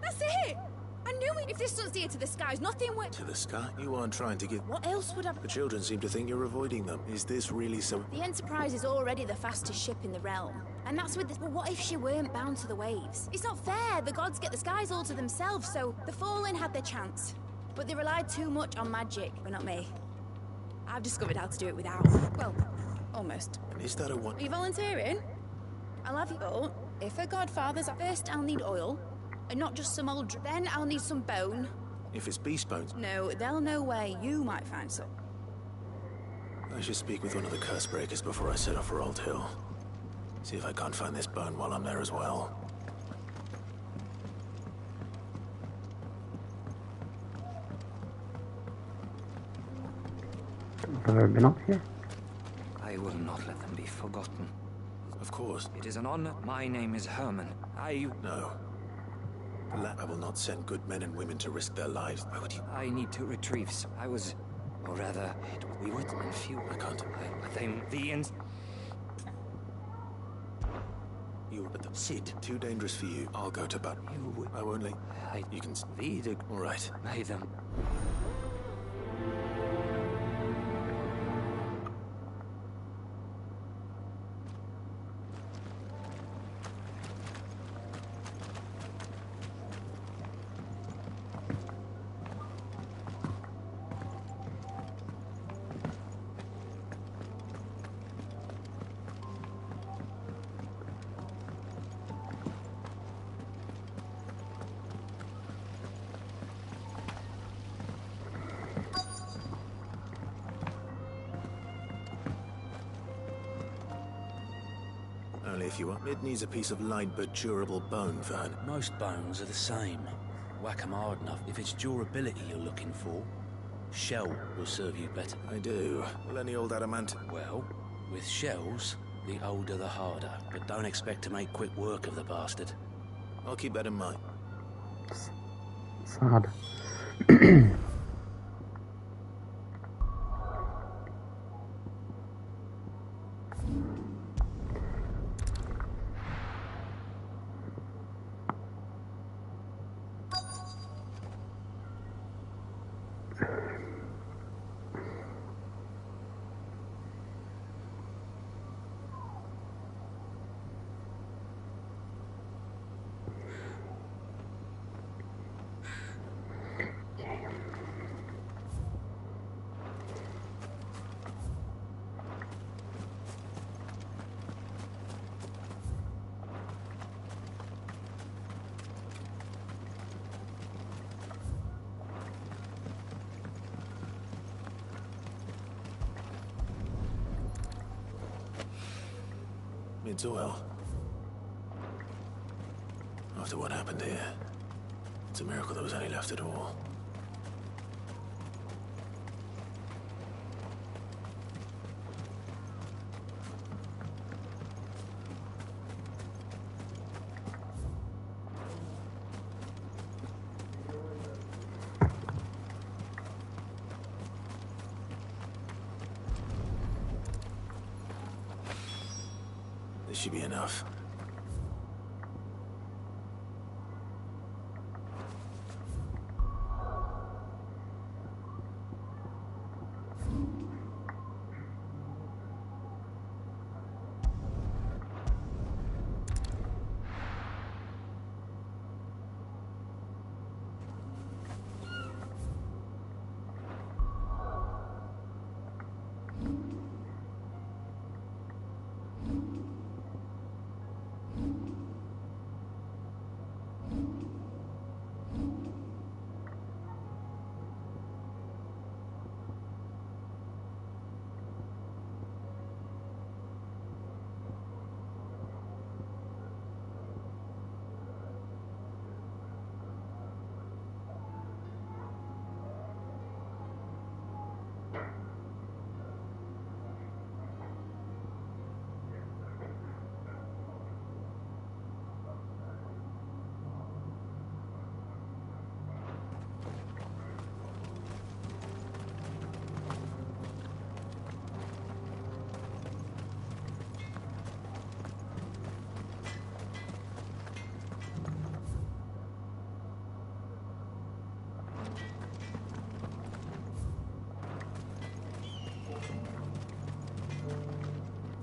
That's it! I knew it! If this doesn't steer to the skies, nothing would... To the sky? You aren't trying to give... What else would I... The children seem to think you're avoiding them. Is this really so... The Enterprise is already the fastest ship in the realm. And that's with the... But what if she weren't bound to the waves? It's not fair. The gods get the skies all to themselves, so the Fallen had their chance. But they relied too much on magic, but not me. I've discovered how to do it without. Well, almost. And is that a one... Are you volunteering? I'll have you all. If a godfather's... First, I'll need oil. And not just some old... Then I'll need some bone. If it's beast bones... No, they'll know where you might find some. I should speak with one of the curse breakers before I set off for Old Hill. See if I can't find this bone while I'm there as well. Have I ever been up here? I will not let them be forgotten. Of course. It is an honor. My name is Herman. No. I will not send good men and women to risk their lives. Why would you? I need to retrieve some. I was... Or rather, we were in few. I can't. You... But the Sid, too dangerous for you. I'll go to Bud. I won't let... You can... All right. May them... Only if you want. Mid needs a piece of light but durable bone, Vern. Most bones are the same. Whack 'em hard enough. If it's durability you're looking for, shell will serve you better. I do. Will any old adamant? Well, with shells, the older the harder. But don't expect to make quick work of the bastard. I'll keep that in mind. Sad. Mid's well. After what happened here, it's a miracle there was any left at all. should be enough.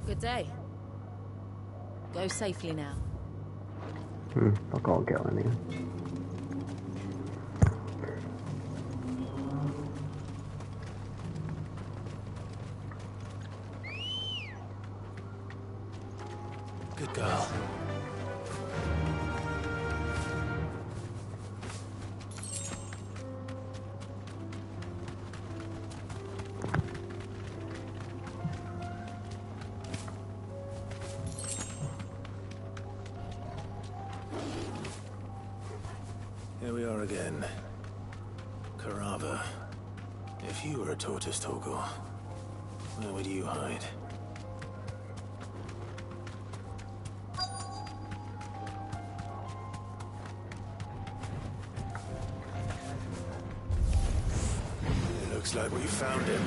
Good day. Go safely now. I can't get on here. Good girl. Here we are again. Carava. If you were a tortoise, Torgal, where would you hide? It looks like we found him.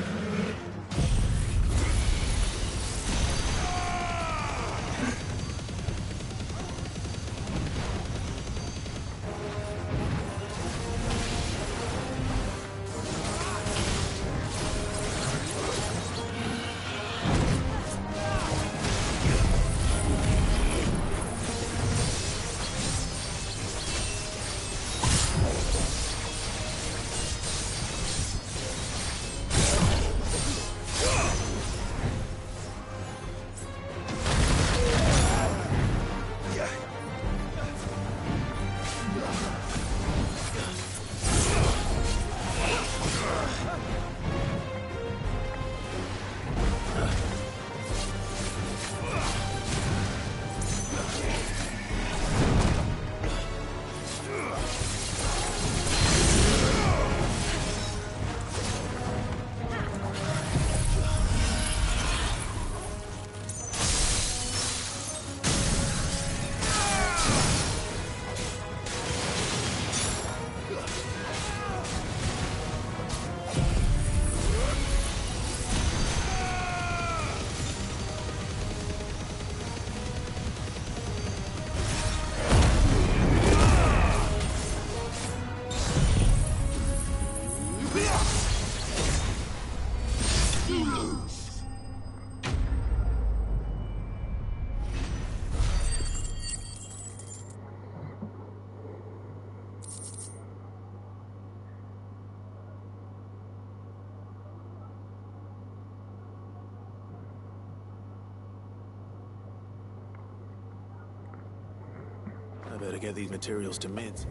I better get these materials to Mids.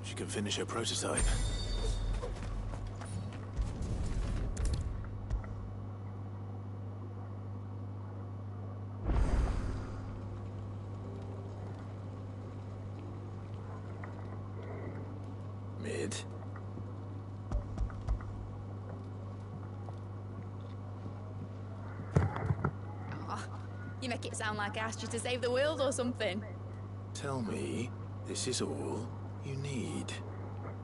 She can finish her prototype. Mid. Aw, you make it sound like I asked you to save the world or something. Tell me, this is all you need.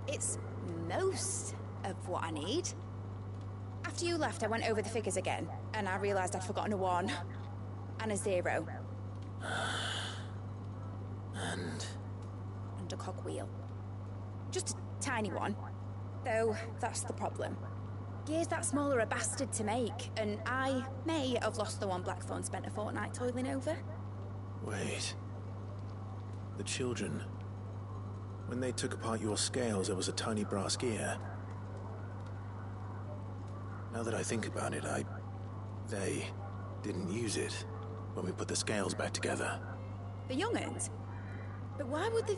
It's most of what I need. After you left, I went over the figures again, and I realised I'd forgotten a 1 and a 0. And a cogwheel. Just a tiny one. Though, that's the problem. Gears that small are a bastard to make, and I may have lost the one Blackthorn spent a fortnight toiling over. Wait. The children. When they took apart your scales, there was a tiny brass gear. Now that I think about it, they didn't use it when we put the scales back together. The young'uns? But why would they...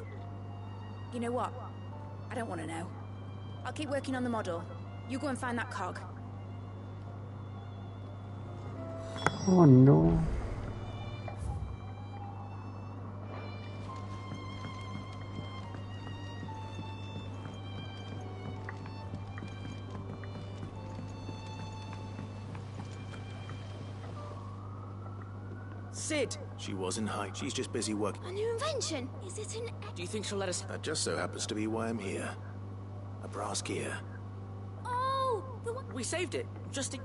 You know what? I don't want to know. I'll keep working on the model. You go and find that cog. Oh no. Sid! She was in hiding. She's just busy working. A new invention? Is it an... Do you think she'll let us... That just so happens to be why I'm here. A brass gear. Oh, the one... We saved it, just to...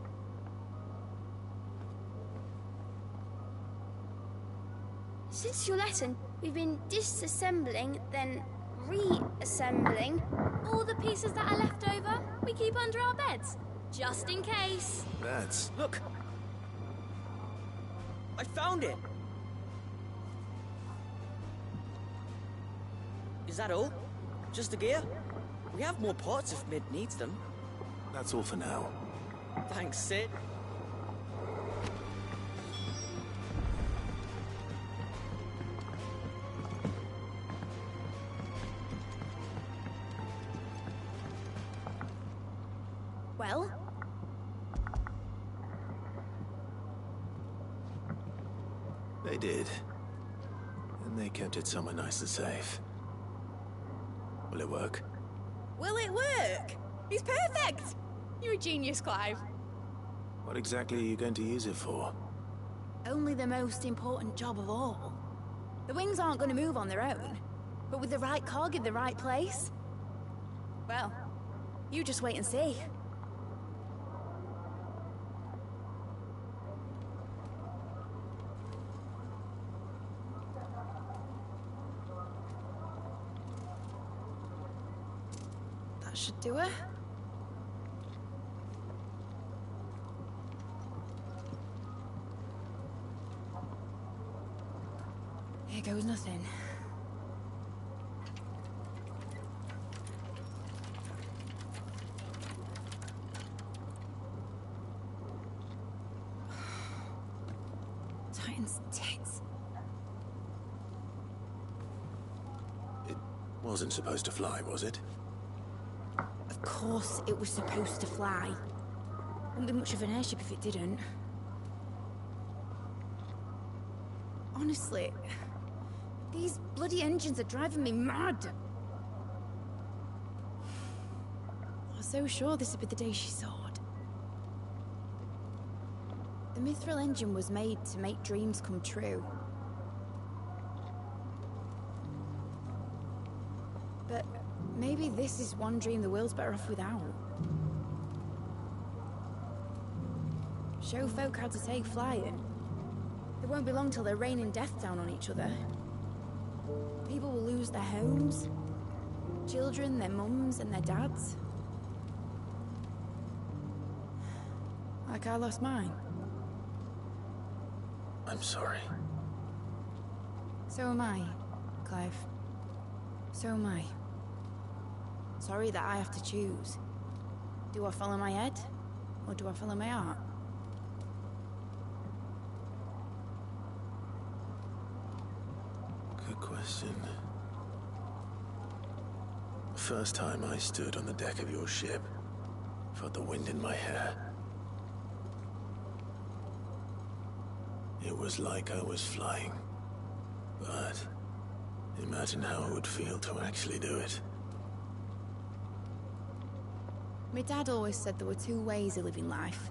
Since your lesson, we've been disassembling, then reassembling all the pieces that are left over. We keep under our beds, just in case. That's... Look! I found it! Is that all? Just a gear? We have more parts if Mid needs them. That's all for now. Thanks, Sid. Well? They did. And they kept it somewhere nice and safe. Will it work? Will it work? He's perfect! You're a genius, Clive. What exactly are you going to use it for? Only the most important job of all. The wings aren't going to move on their own. But with the right cog in the right place... Well, you just wait and see. That should do it. Here goes nothing. Titan's tits. It wasn't supposed to fly, was it? Of course it was supposed to fly. Wouldn't be much of an airship if it didn't. Honestly, these bloody engines are driving me mad. I was so sure this would be the day she soared. The Mithril engine was made to make dreams come true. But maybe this is one dream the world's better off without. Show folk how to take flying. It won't be long till they're raining death down on each other. People will lose their homes. Children, their mums and their dads. Like I lost mine. I'm sorry. So am I, Clive. So am I. Sorry that I have to choose. Do I follow my head, or do I follow my heart? Good question. first time I stood on the deck of your ship, felt the wind in my hair. It was like I was flying. But imagine how it would feel to actually do it. My dad always said there were two ways of living life.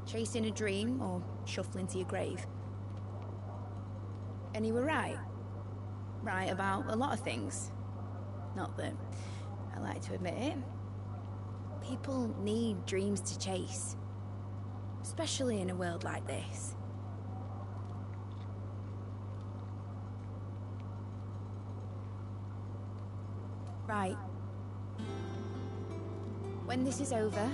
Chasing a dream or shuffling to your grave. And he were right. Right about a lot of things. Not that I like to admit it. People need dreams to chase. Especially in a world like this. Right. When this is over,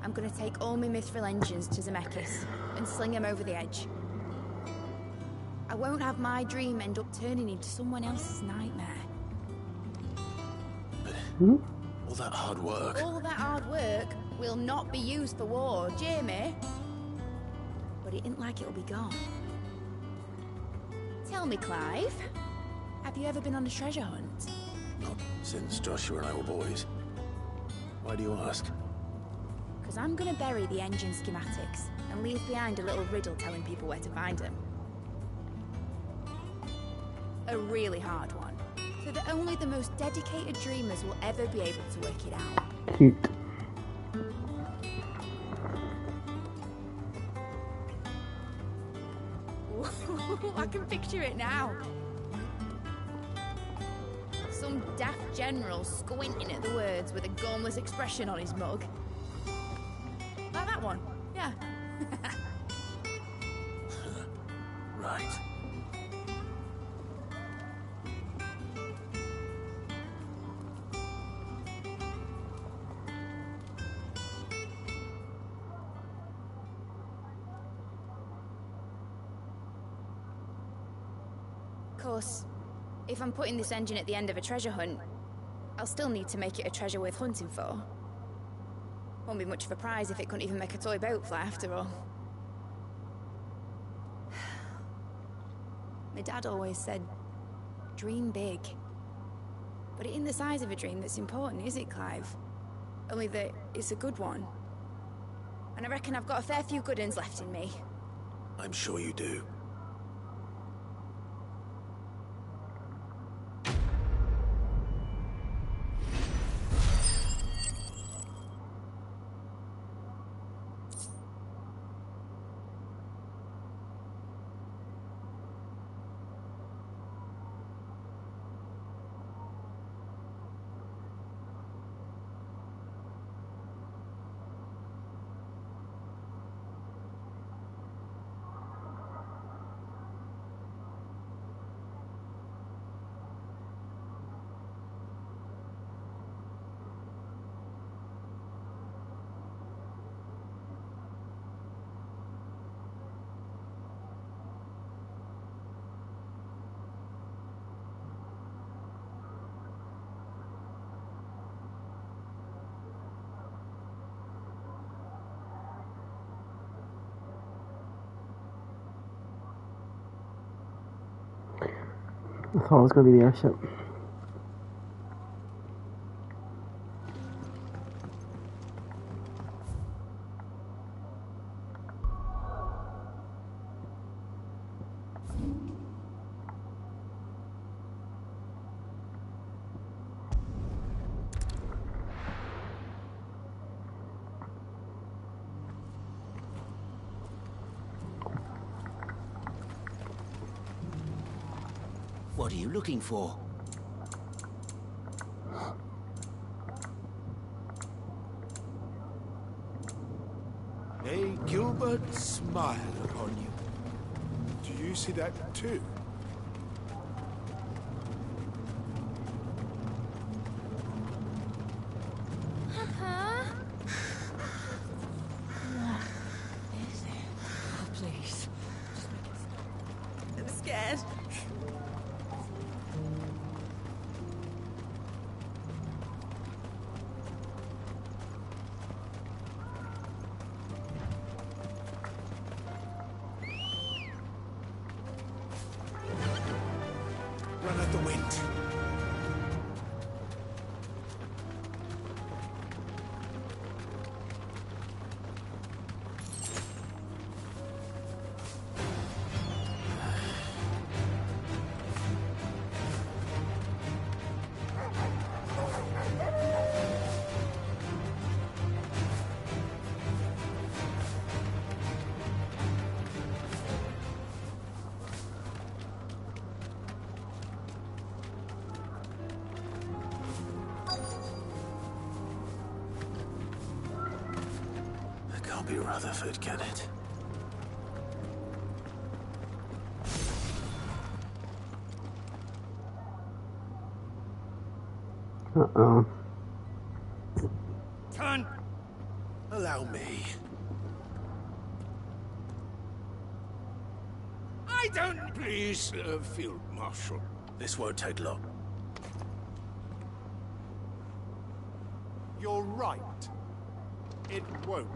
I'm gonna take all my mithril engines to Zemeckis and sling them over the edge. I won't have my dream end up turning into someone else's nightmare. All that hard work. All that hard work will not be used for war, Jamie. But it ain't like it'll be gone. Tell me, Clive, have you ever been on a treasure hunt? Not since Joshua and I were boys. Why do you ask? Because I'm gonna bury the engine schematics and leave behind a little riddle telling people where to find them. A really hard one, so that only the most dedicated dreamers will ever be able to work it out. Cute. I can picture it now. Some daft general squinting at the words with a gormless expression on his mug. Like that one, yeah. Right. Of course, if I'm putting this engine at the end of a treasure hunt, I'll still need to make it a treasure worth hunting for. Won't be much of a prize if it couldn't even make a toy boat fly after all. My dad always said, dream big. But it ain't the size of a dream that's important, is it, Clive? Only that it's a good one. And I reckon I've got a fair few good uns left in me. I'm sure you do. I thought it was going to be the airship. What are you looking for? May Gilbert smile upon you. Do you see that too? Papa? Is it? Oh, please. Just make it stop. I'm scared. Can't be Rutherford, can it? Uh-oh. Turn! Allow me. I don't... Please, Field Marshal. This won't take long. You're right. It won't.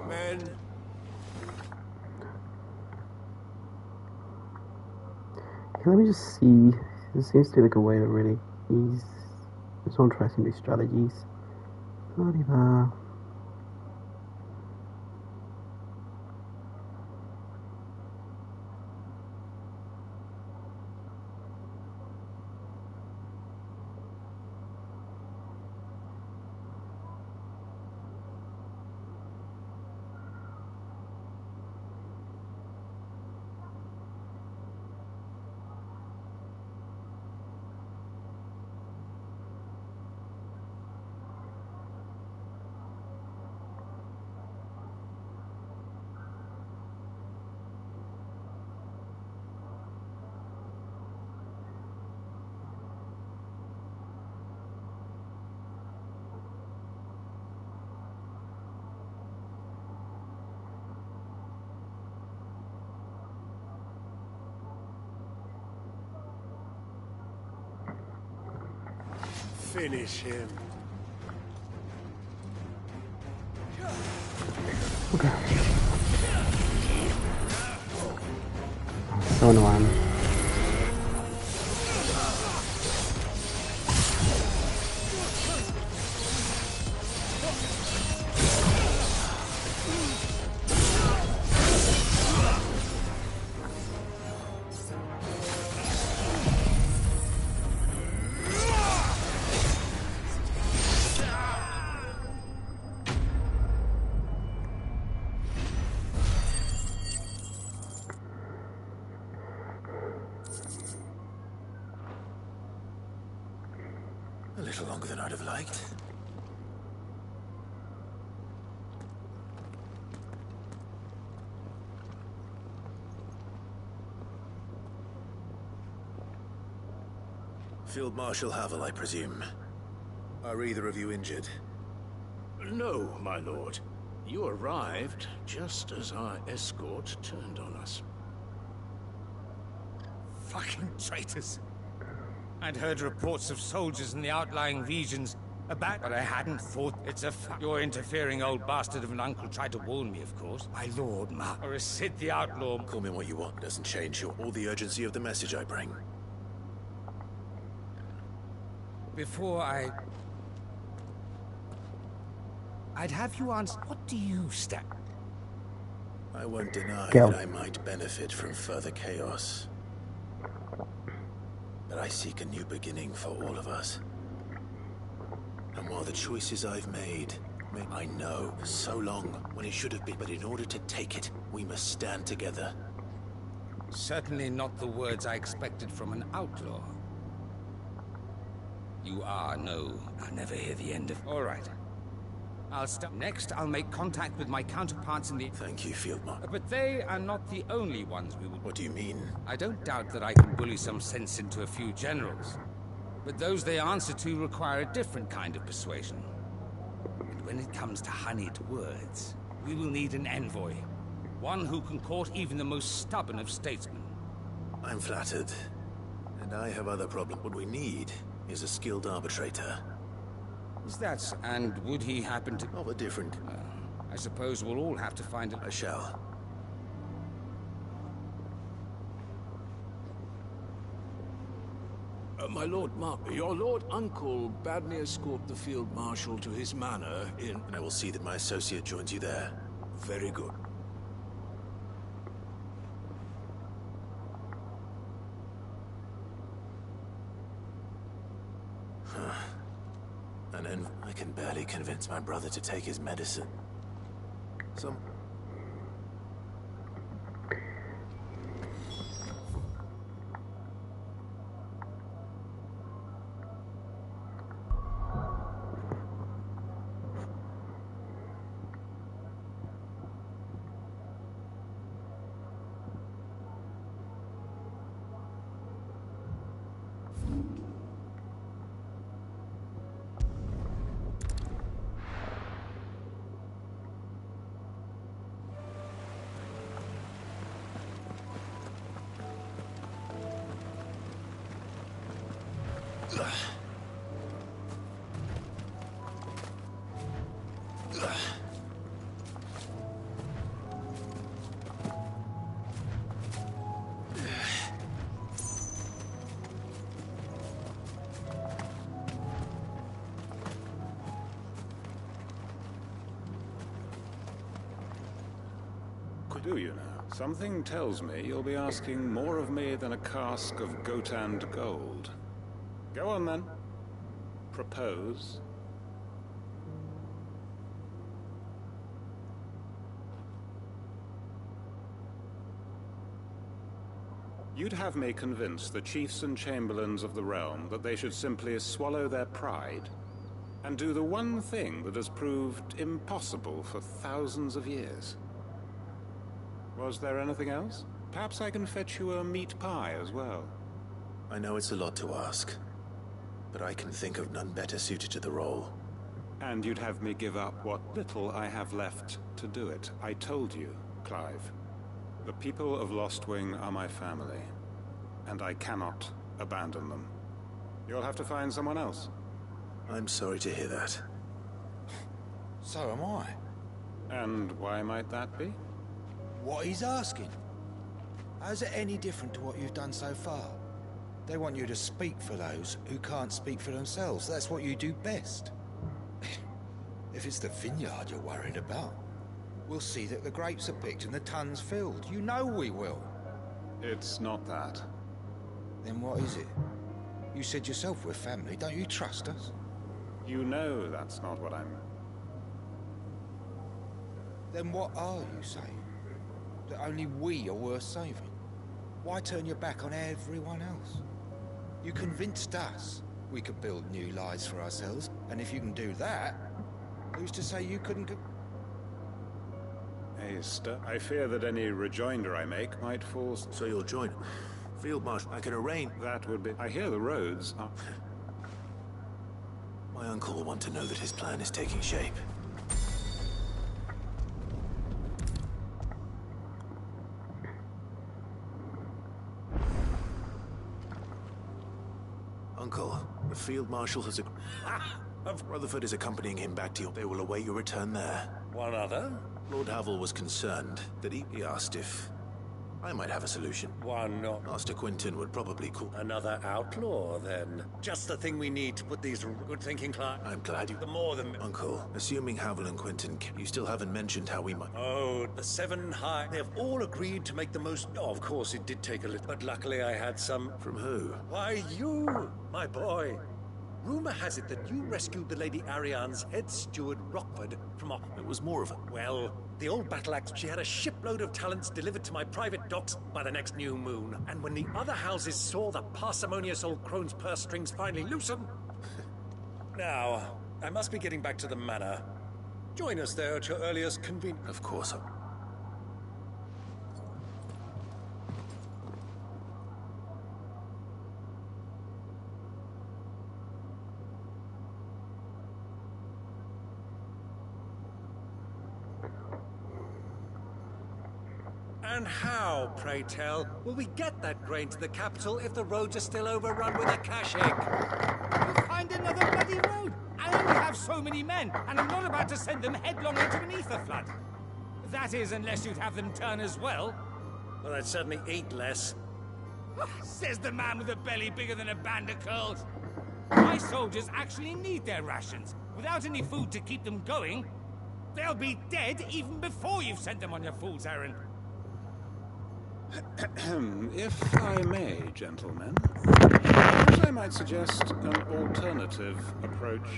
Men. Okay, let me just see. There seems to be like a way to really ease. Just want to try some new strategies. La-di-da. Finish him. So annoying. A little longer than I'd have liked. Field Marshal Havel, I presume. Are either of you injured? No, my lord. You arrived just as our escort turned on us. Fucking traitors. I'd heard reports of soldiers in the outlying regions about, but I hadn't thought it's a Your interfering old bastard of an uncle tried to warn me, of course. My lord, or is Sid the outlaw? Call me what you want, doesn't change your or the urgency of the message I bring. Before I'd have you answer, what do you stand? I won't deny Go. that I might benefit from further chaos. But I seek a new beginning for all of us. And while the choices I've made, I know for so long when it should have been, but in order to take it, we must stand together. Certainly not the words I expected from an outlaw. You are, no, I'll never hear the end of... All right. I'll stop. Next, I'll make contact with my counterparts in the... Thank you, Field Marshal. But they are not the only ones we will... What do you mean? I don't doubt that I can bully some sense into a few generals. But those they answer to require a different kind of persuasion. And when it comes to honeyed words, we will need an envoy. One who can court even the most stubborn of statesmen. I'm flattered. And I have other problems. What we need is a skilled arbitrator. Is that... and would he happen to... Of a different... I suppose we'll all have to find it. I shall. My lord your lord uncle bade me escort the field marshal to his manor in... And I will see that my associate joins you there. Very good. And then I can barely convince my brother to take his medicine. Some... Do you now? Something tells me you'll be asking more of me than a cask of Gotand gold. Go on then. Propose. You'd have me convince the chiefs and chamberlains of the realm that they should simply swallow their pride and do the one thing that has proved impossible for thousands of years. Was there anything else? Perhaps I can fetch you a meat pie as well. I know it's a lot to ask, but I can think of none better suited to the role. And you'd have me give up what little I have left to do it. I told you, Clive. The people of Lostwing are my family, and I cannot abandon them. You'll have to find someone else. I'm sorry to hear that. So am I. And why might that be? What he's asking. How's it any different to what you've done so far? They want you to speak for those who can't speak for themselves. That's what you do best. If it's the vineyard you're worried about, we'll see that the grapes are picked and the tons filled. You know we will. It's not that. Then what is it? You said yourself we're family. Don't you trust us? You know that's not what I'm... Then what are you saying? That only we are worth saving? Why turn your back on everyone else? You convinced us we could build new lives for ourselves, and if you can do that, who's to say you couldn't... I fear that any rejoinder I make might fall... So you'll join Field Marshal. I can arrange... That would be... I hear the roads are... My uncle will want to know that his plan is taking shape. Uncle, the Field Marshal has Rutherford is accompanying him back to you. They will await your return there. One other? Lord Havel was concerned that he asked if I might have a solution. One not. Master Quinton would probably call... Another outlaw, then. Just the thing we need to put these good thinking clients... I'm glad you... The more than... Uncle, assuming Havel and Quinton... You still haven't mentioned how we might... Oh, the Seven High... They have all agreed to make the most... Oh, of course, it did take a little... But luckily I had some... From who? Why, you, my boy. Rumor has it that you rescued the Lady Ariane's head steward, Rockford, from a... It was more of a... Well, the old battle axe, she had a shipload of talents delivered to my private docks by the next new moon. And when the other houses saw the parsimonious old crone's purse strings finally loosen... Now, I must be getting back to the manor. Join us there at your earliest convenience. Of course. And how, pray tell, will we get that grain to the capital if the roads are still overrun with a cash egg? We'll find another bloody road. I only have so many men, and I'm not about to send them headlong into an ether flood. That is, unless you'd have them turn as well. Well, I'd certainly eat less. Says the man with a belly bigger than a band of curls. My soldiers actually need their rations. Without any food to keep them going, they'll be dead even before you've sent them on your fool's errand. If I may, gentlemen, perhaps I might suggest an alternative approach.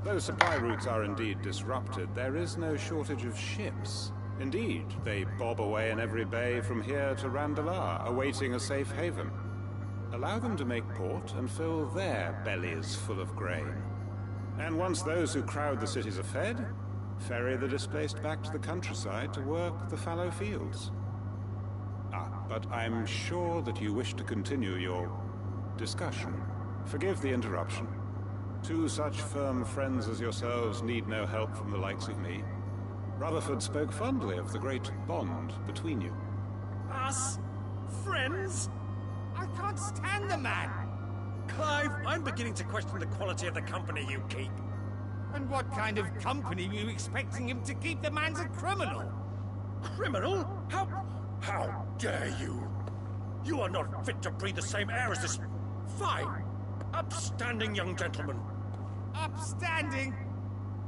Though supply routes are indeed disrupted, there is no shortage of ships. Indeed, they bob away in every bay from here to Randalar, awaiting a safe haven. Allow them to make port and fill their bellies full of grain. And once those who crowd the cities are fed, ferry the displaced back to the countryside to work the fallow fields. But I'm sure that you wish to continue your discussion. Forgive the interruption. Two such firm friends as yourselves need no help from the likes of me. Rutherford spoke fondly of the great bond between you. Us? Friends? I can't stand the man! Clive, I'm beginning to question the quality of the company you keep. And what kind of company were you expecting him to keep? The man's a criminal! Criminal? How dare you? You are not fit to breathe the same air as this fine, upstanding young gentleman. Upstanding?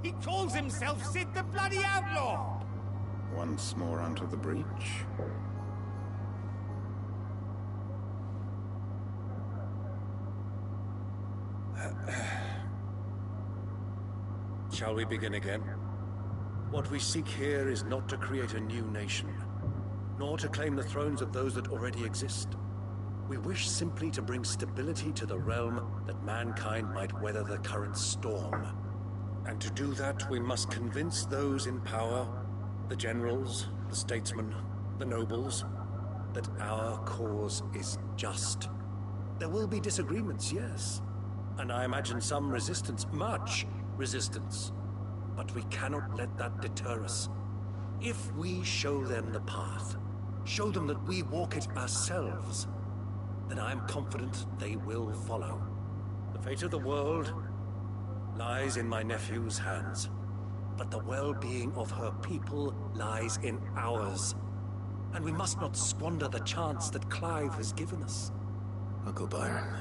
He calls himself Sid the Bloody Outlaw! Once more onto the breach. Shall we begin again? What we seek here is not to create a new nation, nor to claim the thrones of those that already exist. We wish simply to bring stability to the realm that mankind might weather the current storm. And to do that, we must convince those in power, the generals, the statesmen, the nobles, that our cause is just. There will be disagreements, yes. And I imagine some resistance, much resistance. But we cannot let that deter us. If we show them the path, show them that we walk it ourselves, then I am confident they will follow. The fate of the world lies in my nephew's hands, but the well-being of her people lies in ours. And we must not squander the chance that Clive has given us. Uncle Byron,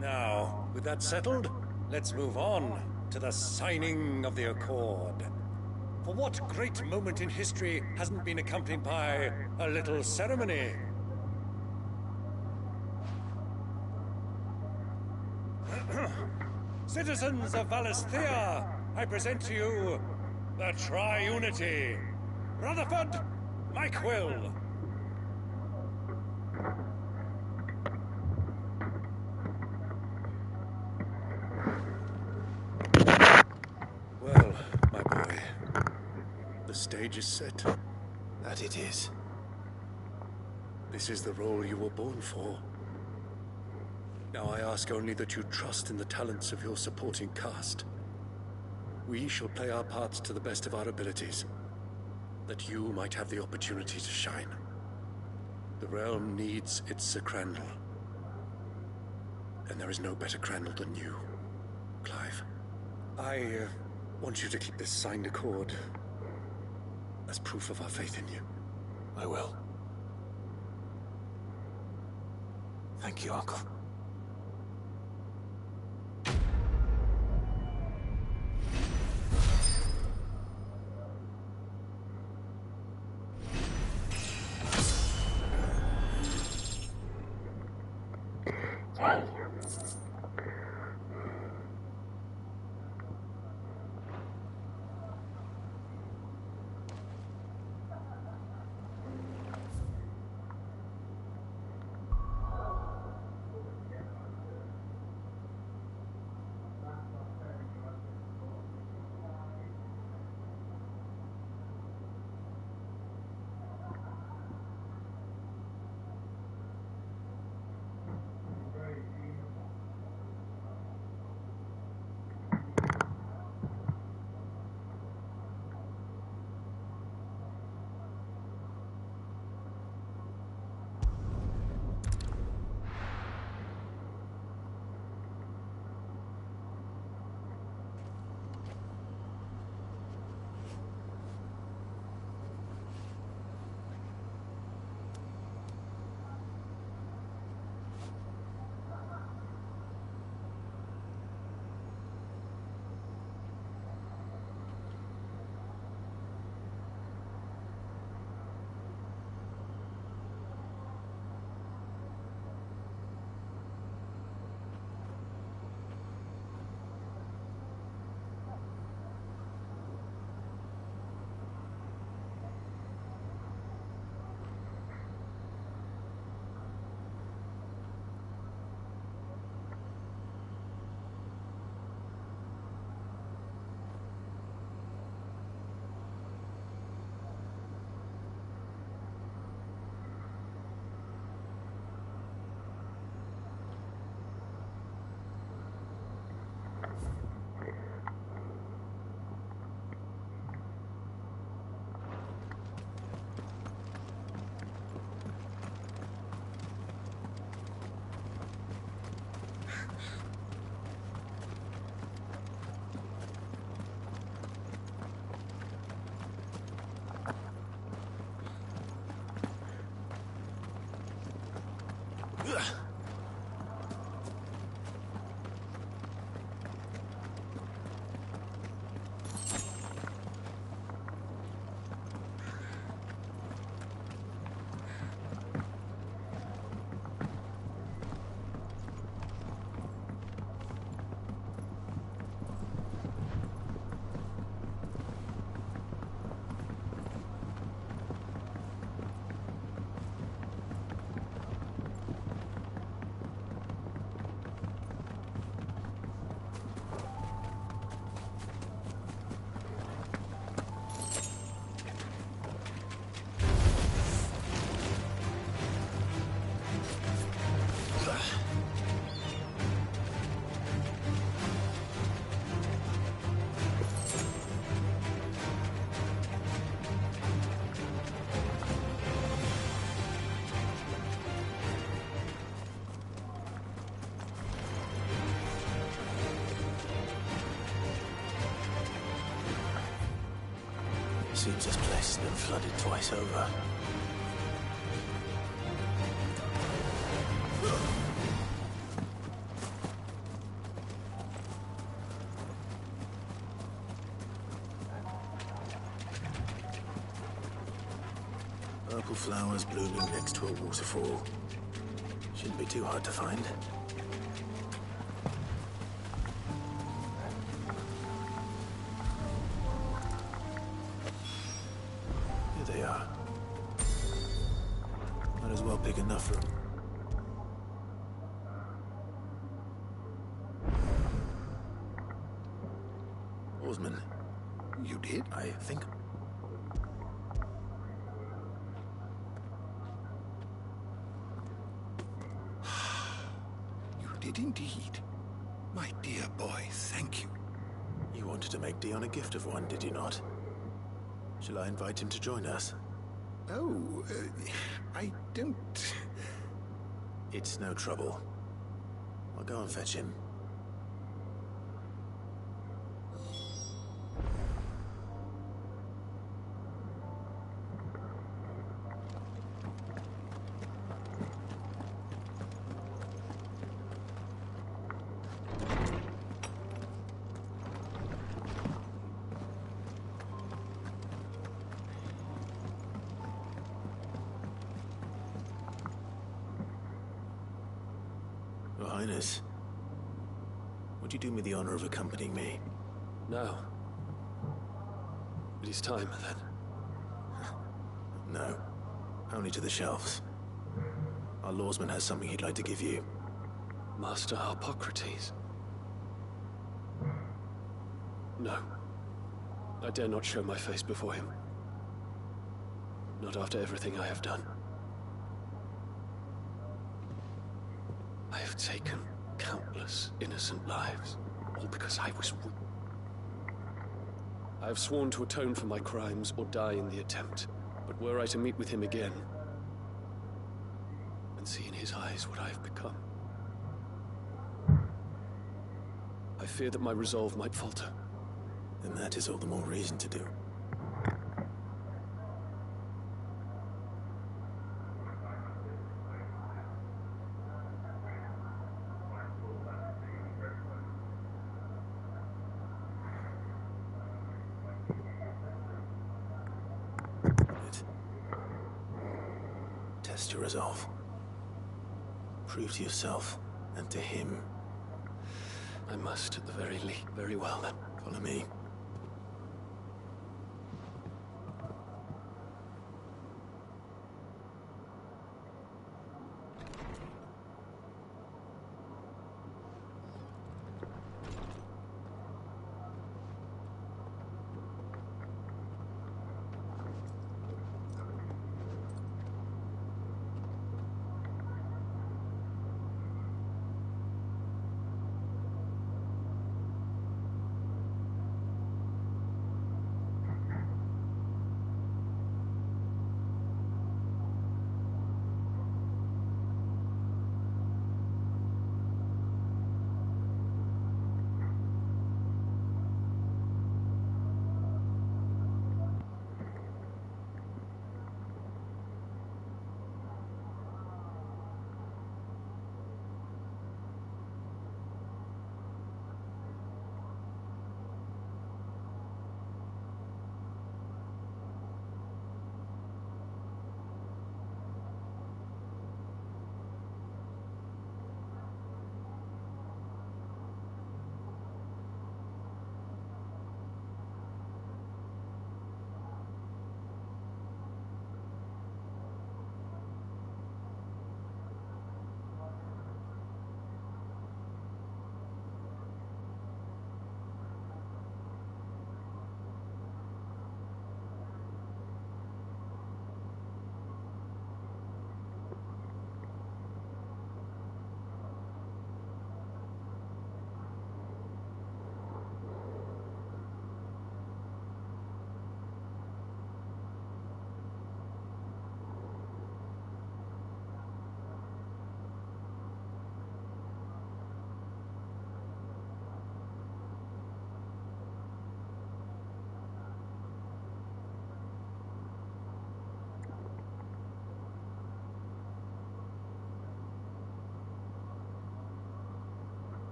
Now, with that settled, let's move on to the signing of the Accord. For what great moment in history hasn't been accompanied by a little ceremony? Citizens of Valisthea, I present to you the Tri-Unity. Rutherford, Mike Will. Well, my boy, the stage is set. That it is. This is the role you were born for. Now I ask only that you trust in the talents of your supporting cast. We shall play our parts to the best of our abilities, that you might have the opportunity to shine. The realm needs its Sir Crandall. And there is no better Crandall than you, Clive. I want you to keep this signed accord as proof of our faith in you. I will. Thank you, Uncle. Seems this place has been flooded twice over. Purple flowers blooming next to a waterfall. Shouldn't be too hard to find. Here they are. Might as well pick enough from. Oarsman. You did? I think. You did indeed. My dear boy, thank you. You wanted to make Dion a gift of one, did you not? Shall I invite him to join us? Oh, I don't... It's no trouble. I'll go and fetch him. Your Highness, would you do me the honor of accompanying me? No. It is time, then. No. Only to the shelves. Our lawsman has something he'd like to give you. Master Harpocrates. No. I dare not show my face before him. Not after everything I have done. I have taken countless innocent lives, all because I was weak. I have sworn to atone for my crimes or die in the attempt. But were I to meet with him again, and see in his eyes what I have become, I fear that my resolve might falter. Then that is all the more reason to do. Test your resolve. Prove to yourself and to him. I must, at the very least. Very well, then. Follow me.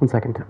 1 second.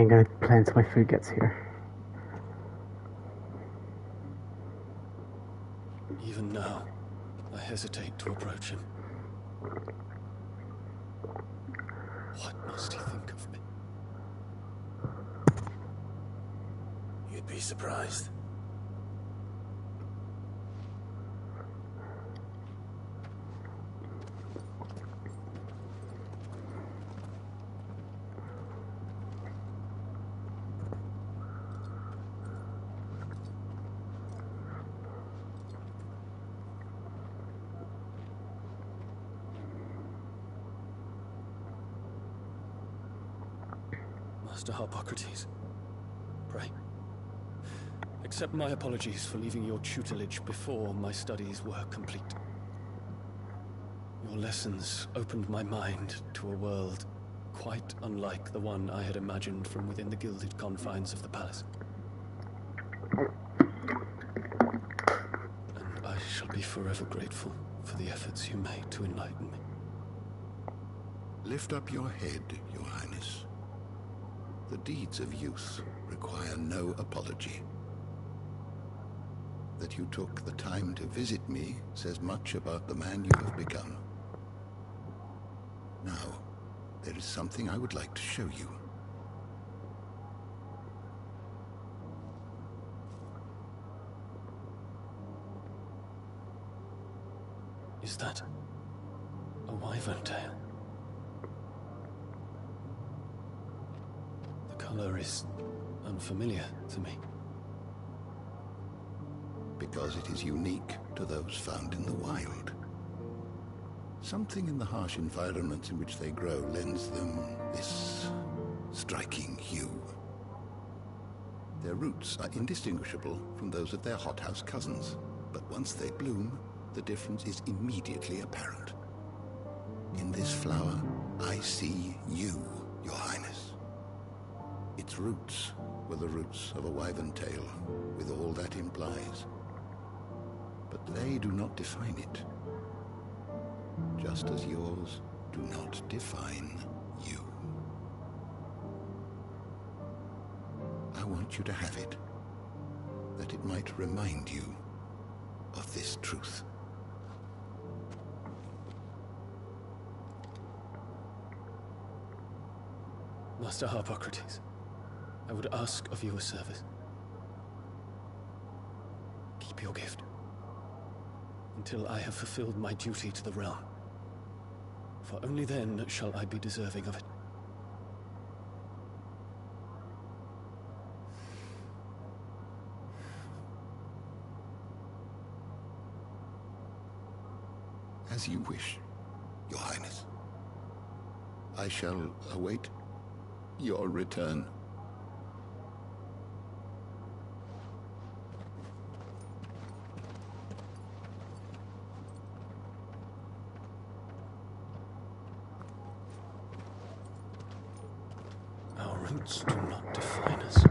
Okay, I'm gonna play until my food gets here. Even now, I hesitate to approach him. What must he think of me? You'd be surprised. Master Harpocrates, pray, accept my apologies for leaving your tutelage before my studies were complete. Your lessons opened my mind to a world quite unlike the one I had imagined from within the gilded confines of the palace. And I shall be forever grateful for the efforts you made to enlighten me. Lift up your head, Your Highness. The deeds of youth require no apology. That you took the time to visit me says much about the man you have become. Now, there is something I would like to show you. Is that a wyvern tail? The color is unfamiliar to me. Because it is unique to those found in the wild. Something in the harsh environments in which they grow lends them this striking hue. Their roots are indistinguishable from those of their hothouse cousins, but once they bloom, the difference is immediately apparent. In this flower, I see you, Your Highness. Its roots were the roots of a wyvern tail, with all that implies. But they do not define it. Just as yours do not define you. I want you to have it, that it might remind you of this truth. Master Harpocrates, I would ask of you a service. Keep your gift until I have fulfilled my duty to the realm. For only then shall I be deserving of it. As you wish, Your Highness. I shall await your return. Our roots do not define us.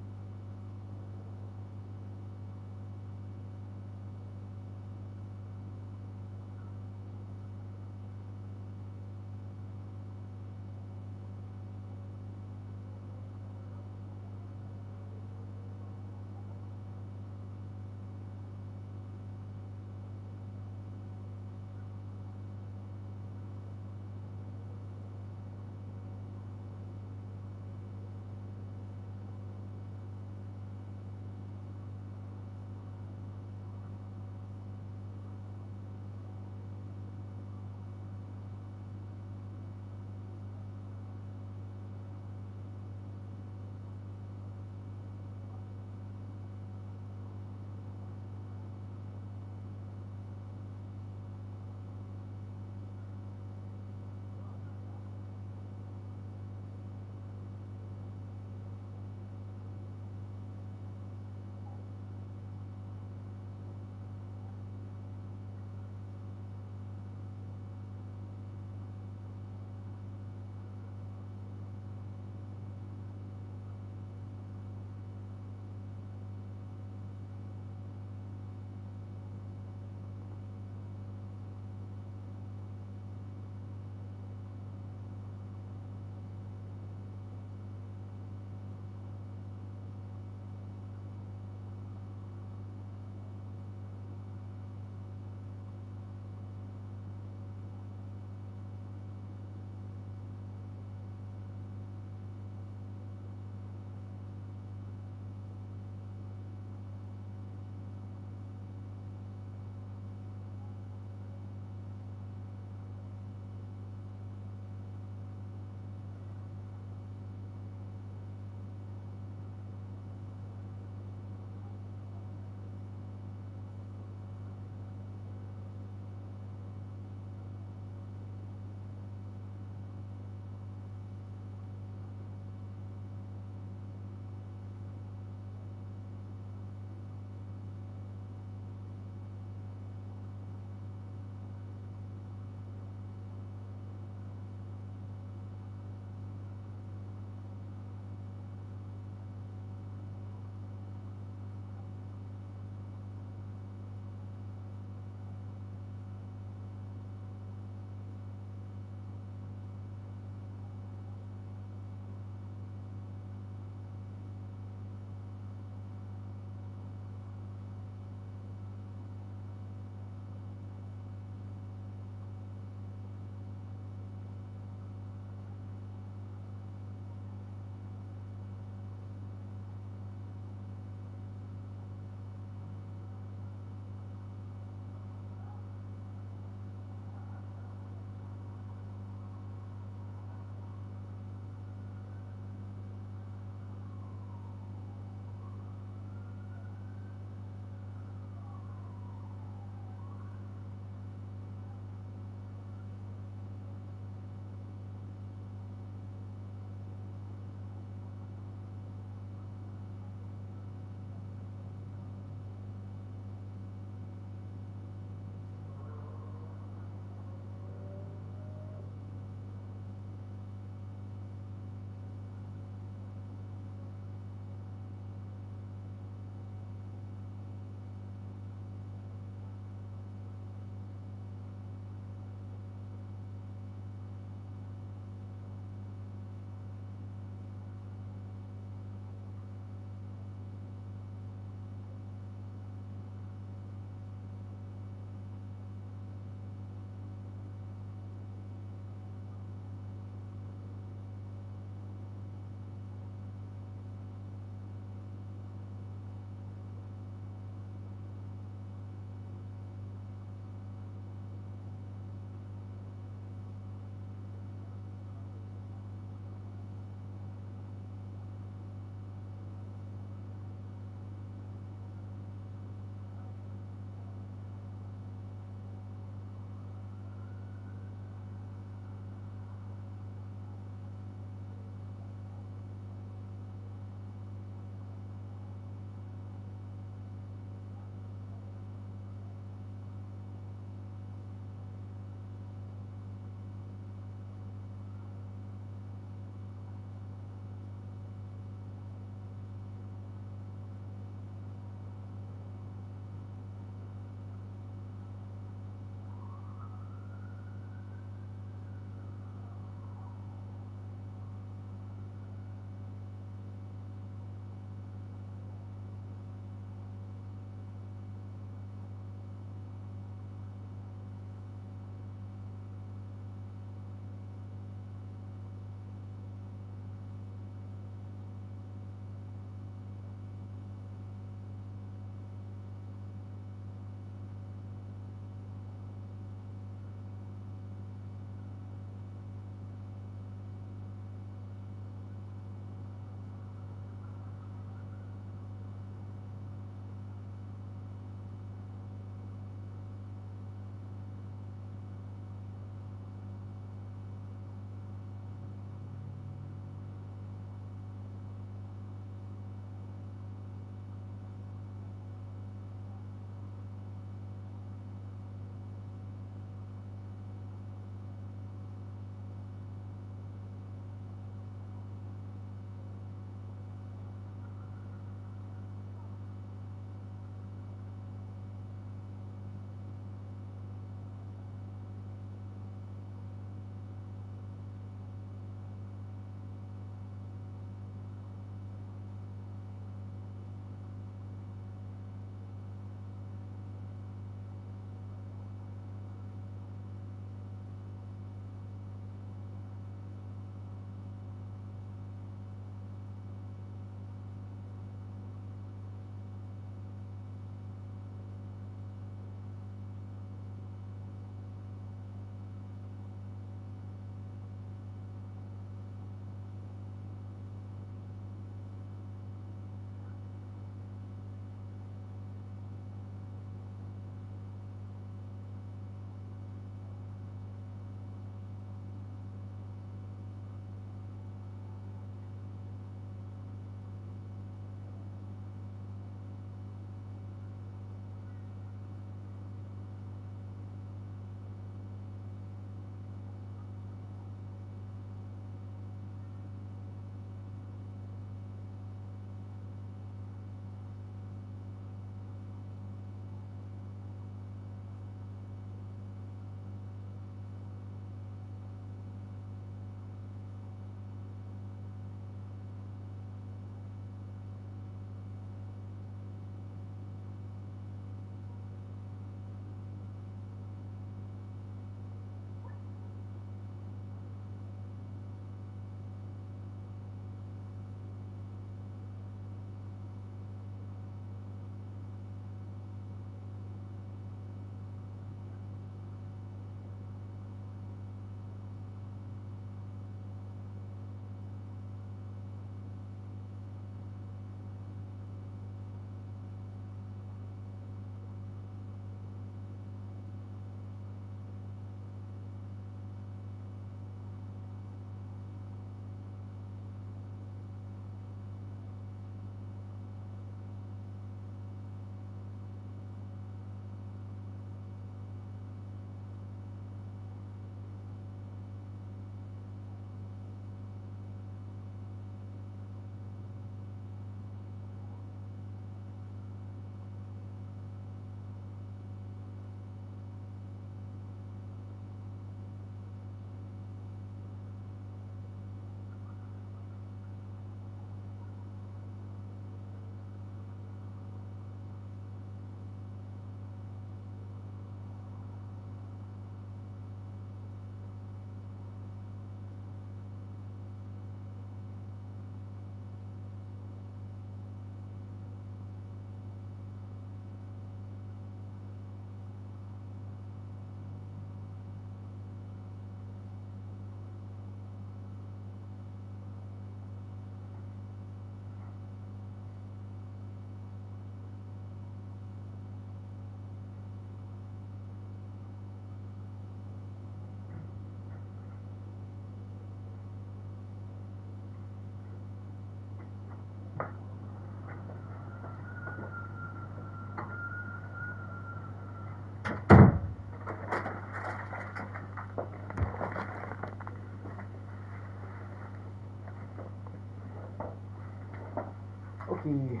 Okay,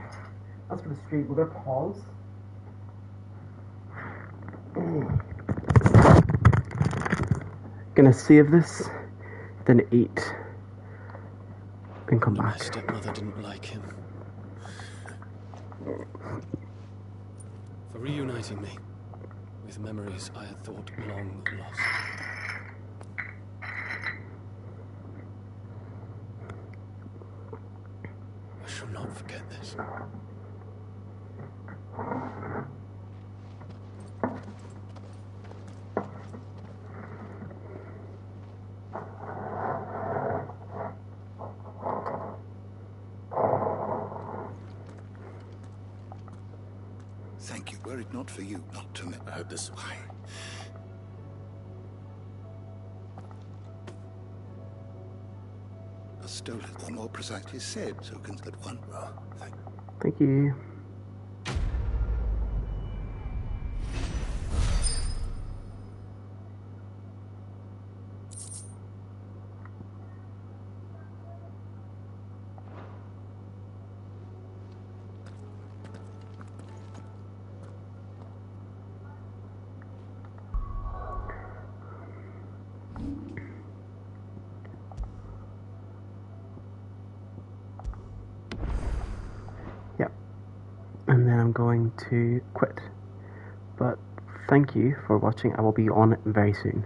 as for the street, we're gonna pause. Gonna save this, then eat, then come back. My stepmother didn't like him. For reuniting me with memories I had thought long lost. I shall not forget this. Thank you. Were it not for you, not to me. I hope this... Why? Stolen, or more precisely said, so can that one. Well, Thank you. And then I'm going to quit. But thank you for watching. I will be on very soon.